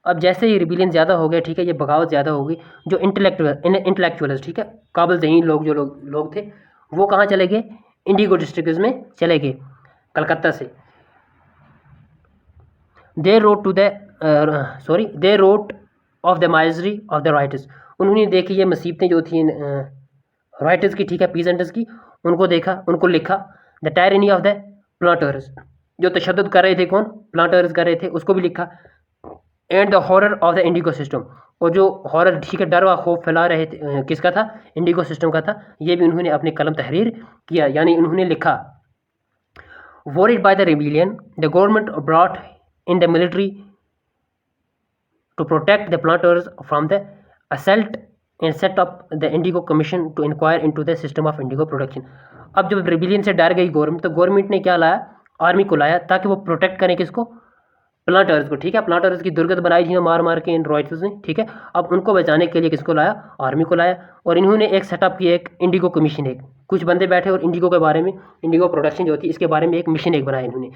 अब जैसे ही रिबेलियन ज़्यादा हो गया, ठीक है, ये बगावत ज़्यादा हो गई, जो इंटेलेक्चुअल्स, ठीक है, काबिल ज़हीन लोग, जो लोग थे, वो कहाँ चले गए, इंडिगो डिस्ट्रिक्ट्स में चले गए, कलकत्ता से। They wrote of the misery of the writers. उन्होंने देखी ये मुसीबतें जो थी राइटर्स की, ठीक है, पीजेंट्स की, उनको देखा, उनको लिखा। The tyranny of the planters, जो तशद्दुद कर रहे थे, कौन, प्लांटर्स कर रहे थे, उसको भी लिखा। And the horror of the Indigo system, और जो हॉरर, ठीक है, डर व खौफ फैला रहे थे, किसका था, इंडिगो सिस्टम का था, ये भी उन्होंने अपने कलम तहरीर किया, यानी उन्होंने लिखा। Worried by the rebellion, the government brought in the military to protect the planters from the assault and set up the Indigo Commission to inquire into the system of indigo production. अब जब rebellion से डर गई government, तो government ने क्या लाया, army को लाया, ताकि वो प्रोटेक्ट करें किसको, प्लांटर्स को, ठीक है। प्लांटर्स की दुर्गत बनाई थी मार मार के इन रॉयल्स ने, ठीक है। अब उनको बचाने के लिए किसको लाया, आर्मी को लाया, और इन्होंने एक सेटअप किया, एक इंडिगो कमीशन, एक कुछ बंदे बैठे और इंडिगो के बारे में, इंडिगो प्रोडक्शन जो होती है, इसके बारे में एक मिशन एक बनाया इन्होंने,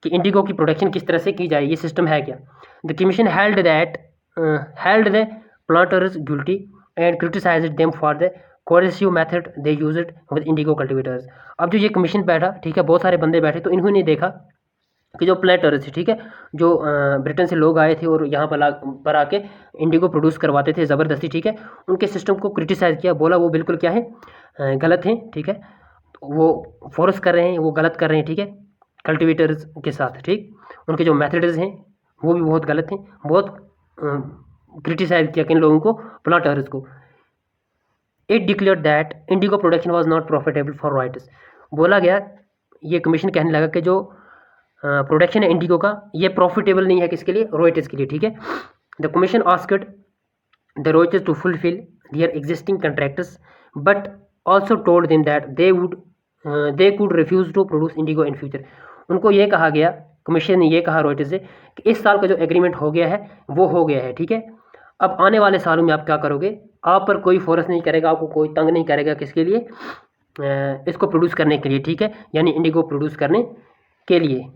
कि इंडिगो की प्रोडक्शन किस तरह से की जाए, ये सिस्टम है क्या। The commission held the planters guilty and criticised them for the coercive method they used with Indigo cultivators. अब जो ये कमीशन बैठा, ठीक है, बहुत सारे बंदे बैठे, तो इन्होंने देखा कि जो प्लांटर्स थे, ठीक है, जो ब्रिटेन से लोग आए थे और यहाँ पर आके इंडिगो प्रोड्यूस करवाते थे ज़बरदस्ती, ठीक है, उनके सिस्टम को क्रिटिसाइज़ किया, बोला वो बिल्कुल क्या है, गलत हैं, ठीक है, वो फोर्स कर रहे हैं, वो गलत कर रहे हैं, ठीक है, कल्टिवेटर्स के साथ, ठीक, उनके जो मेथड्स हैं वो भी बहुत गलत हैं, बहुत क्रिटिसाइज़ किया किन लोगों को, प्लांटर्स को। It declared that Indigo production was not profitable for writers. बोला गया, ये कमीशन कहने लगा कि जो प्रोडक्शन है इंडिगो का, ये प्रॉफिटेबल नहीं है किसके लिए, रॉयल्टीज के लिए, ठीक है। The commission asked the ryots to fulfil their existing contracts, but also told them that they could refuse to produce indigo in future. उनको ये कहा गया, कमीशन ने ये कहा रॉयल्टीज से कि इस साल का जो एग्रीमेंट हो गया है वो हो गया है, ठीक है, अब आने वाले सालों में आप क्या करोगे, आप पर कोई फोर्स नहीं करेगा, आपको कोई तंग नहीं करेगा, किसके लिए, इसको प्रोड्यूस करने के लिए, ठीक है, यानी इंडिगो प्रोड्यूस करने के लिए।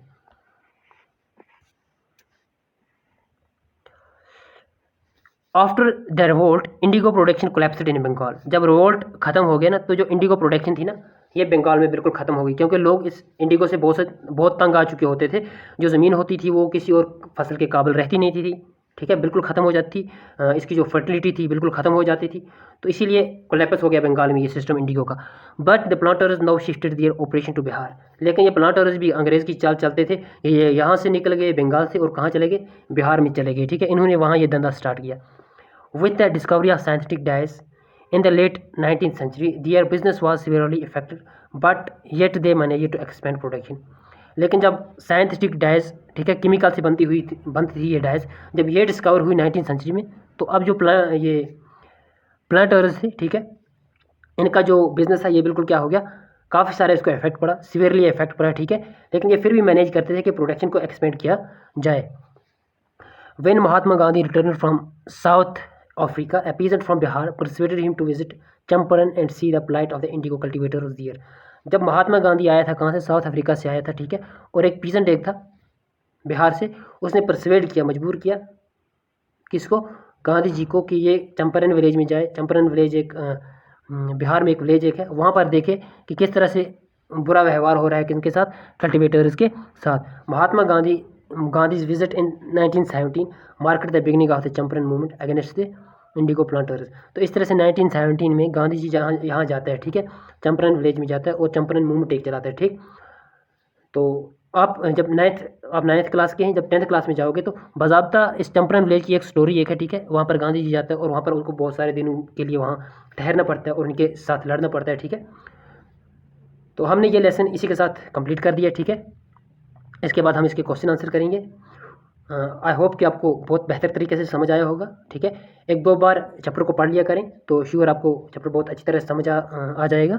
After the revolt indigo production collapsed in Bengal. जब रिवोल्ट खत्म हो गया ना, तो जो इंडिगो प्रोडक्शन थी ना, ये बंगाल में बिल्कुल ख़त्म हो गई, क्योंकि लोग इस इंडिगो से बहुत तंग आ चुके होते थे। जो ज़मीन होती थी वो किसी और फसल के काबिल रहती नहीं थी, ठीक है, बिल्कुल ख़त्म हो जाती थी। इसकी जो फर्टिलिटी थी बिल्कुल ख़त्म हो जाती थी, तो इसीलिए कोलैप्स हो गया बंगाल में ये सिस्टम इंडिगो का। But the planters now shifted their operation to Bihar. लेकिन ये प्लांटर्स भी अंग्रेज़ की चाल चलते थे, ये यहाँ से निकल गए बंगाल से, और कहाँ चले गए, बिहार में चले गए, ठीक है। इन्होंने वहाँ ये धंधा स्टार्ट किया। With the discovery of synthetic dyes in the late 19th century, their business was severely affected, but yet they managed to expand production. लेकिन जब साइंथिटिक डाइज, ठीक है, केमिकल से बनती थी ये डाइज, जब ये डिस्कवर हुई 19th सेंचुरी में, तो अब जो ये प्लांटर्स थे, ठीक है, इनका जो बिजनेस है ये बिल्कुल क्या हो गया, काफ़ी सारा इसको इफेक्ट पड़ा, सीवियरली इफेक्ट पड़ा, ठीक है। लेकिन ये फिर भी मैनेज करते थे कि प्रोडक्शन को एक्सपेंड किया जाए। When Mahatma Gandhi returned from South Africa, a peasant from Bihar persuaded him to visit Champaran and see the plight of the indigo cultivators there. जब महात्मा गांधी आया था, कहाँ से, साउथ अफ्रीका से आया था, ठीक है, और एक पीजेंट एक था बिहार से, उसने परसुएड किया, मजबूर किया किसको, गांधी जी को, कि ये चंपारण विलेज में जाए। चंपारण विलेज एक बिहार में एक विलेज एक है, वहाँ पर देखे कि किस तरह से बुरा व्यवहार हो रहा है किनके साथ, कल्टिवेटर्स के साथ। महात्मा Gandhi's visit in 1917 marked the beginning of the Champaran movement against the indigo planters. तो इस तरह से 1917 में गांधी जी जहाँ यहाँ जाता है, ठीक है, चंपारण विलेज में जाता है और चंपारण मूवमेंट एक चलाता है, ठीक। तो आप जब नाइन्थ क्लास के हैं, जब 10th क्लास में जाओगे तो बाज़ाब्ता इस चंपारण विलेज की एक स्टोरी एक है, ठीक है। वहाँ पर गांधी जी जाता है और वहाँ पर उनको बहुत सारे दिनों के लिए वहाँ ठहरना पड़ता है और उनके साथ लड़ना पड़ता है, ठीक है। तो हमने ये लेसन इसी के साथ कंप्लीट कर दिया, ठीक है। इसके बाद हम इसके क्वेश्चन आंसर करेंगे। आई होप कि आपको बहुत बेहतर तरीके से समझ आया होगा, ठीक है। एक दो बार चैप्टर को पढ़ लिया करें तो श्योर आपको चैप्टर बहुत अच्छी तरह से समझ आ जाएगा,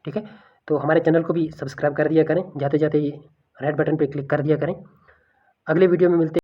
ठीक है। तो हमारे चैनल को भी सब्सक्राइब कर दिया करें, जाते जाते ये रेड बटन पे क्लिक कर दिया करें। अगले वीडियो में मिलते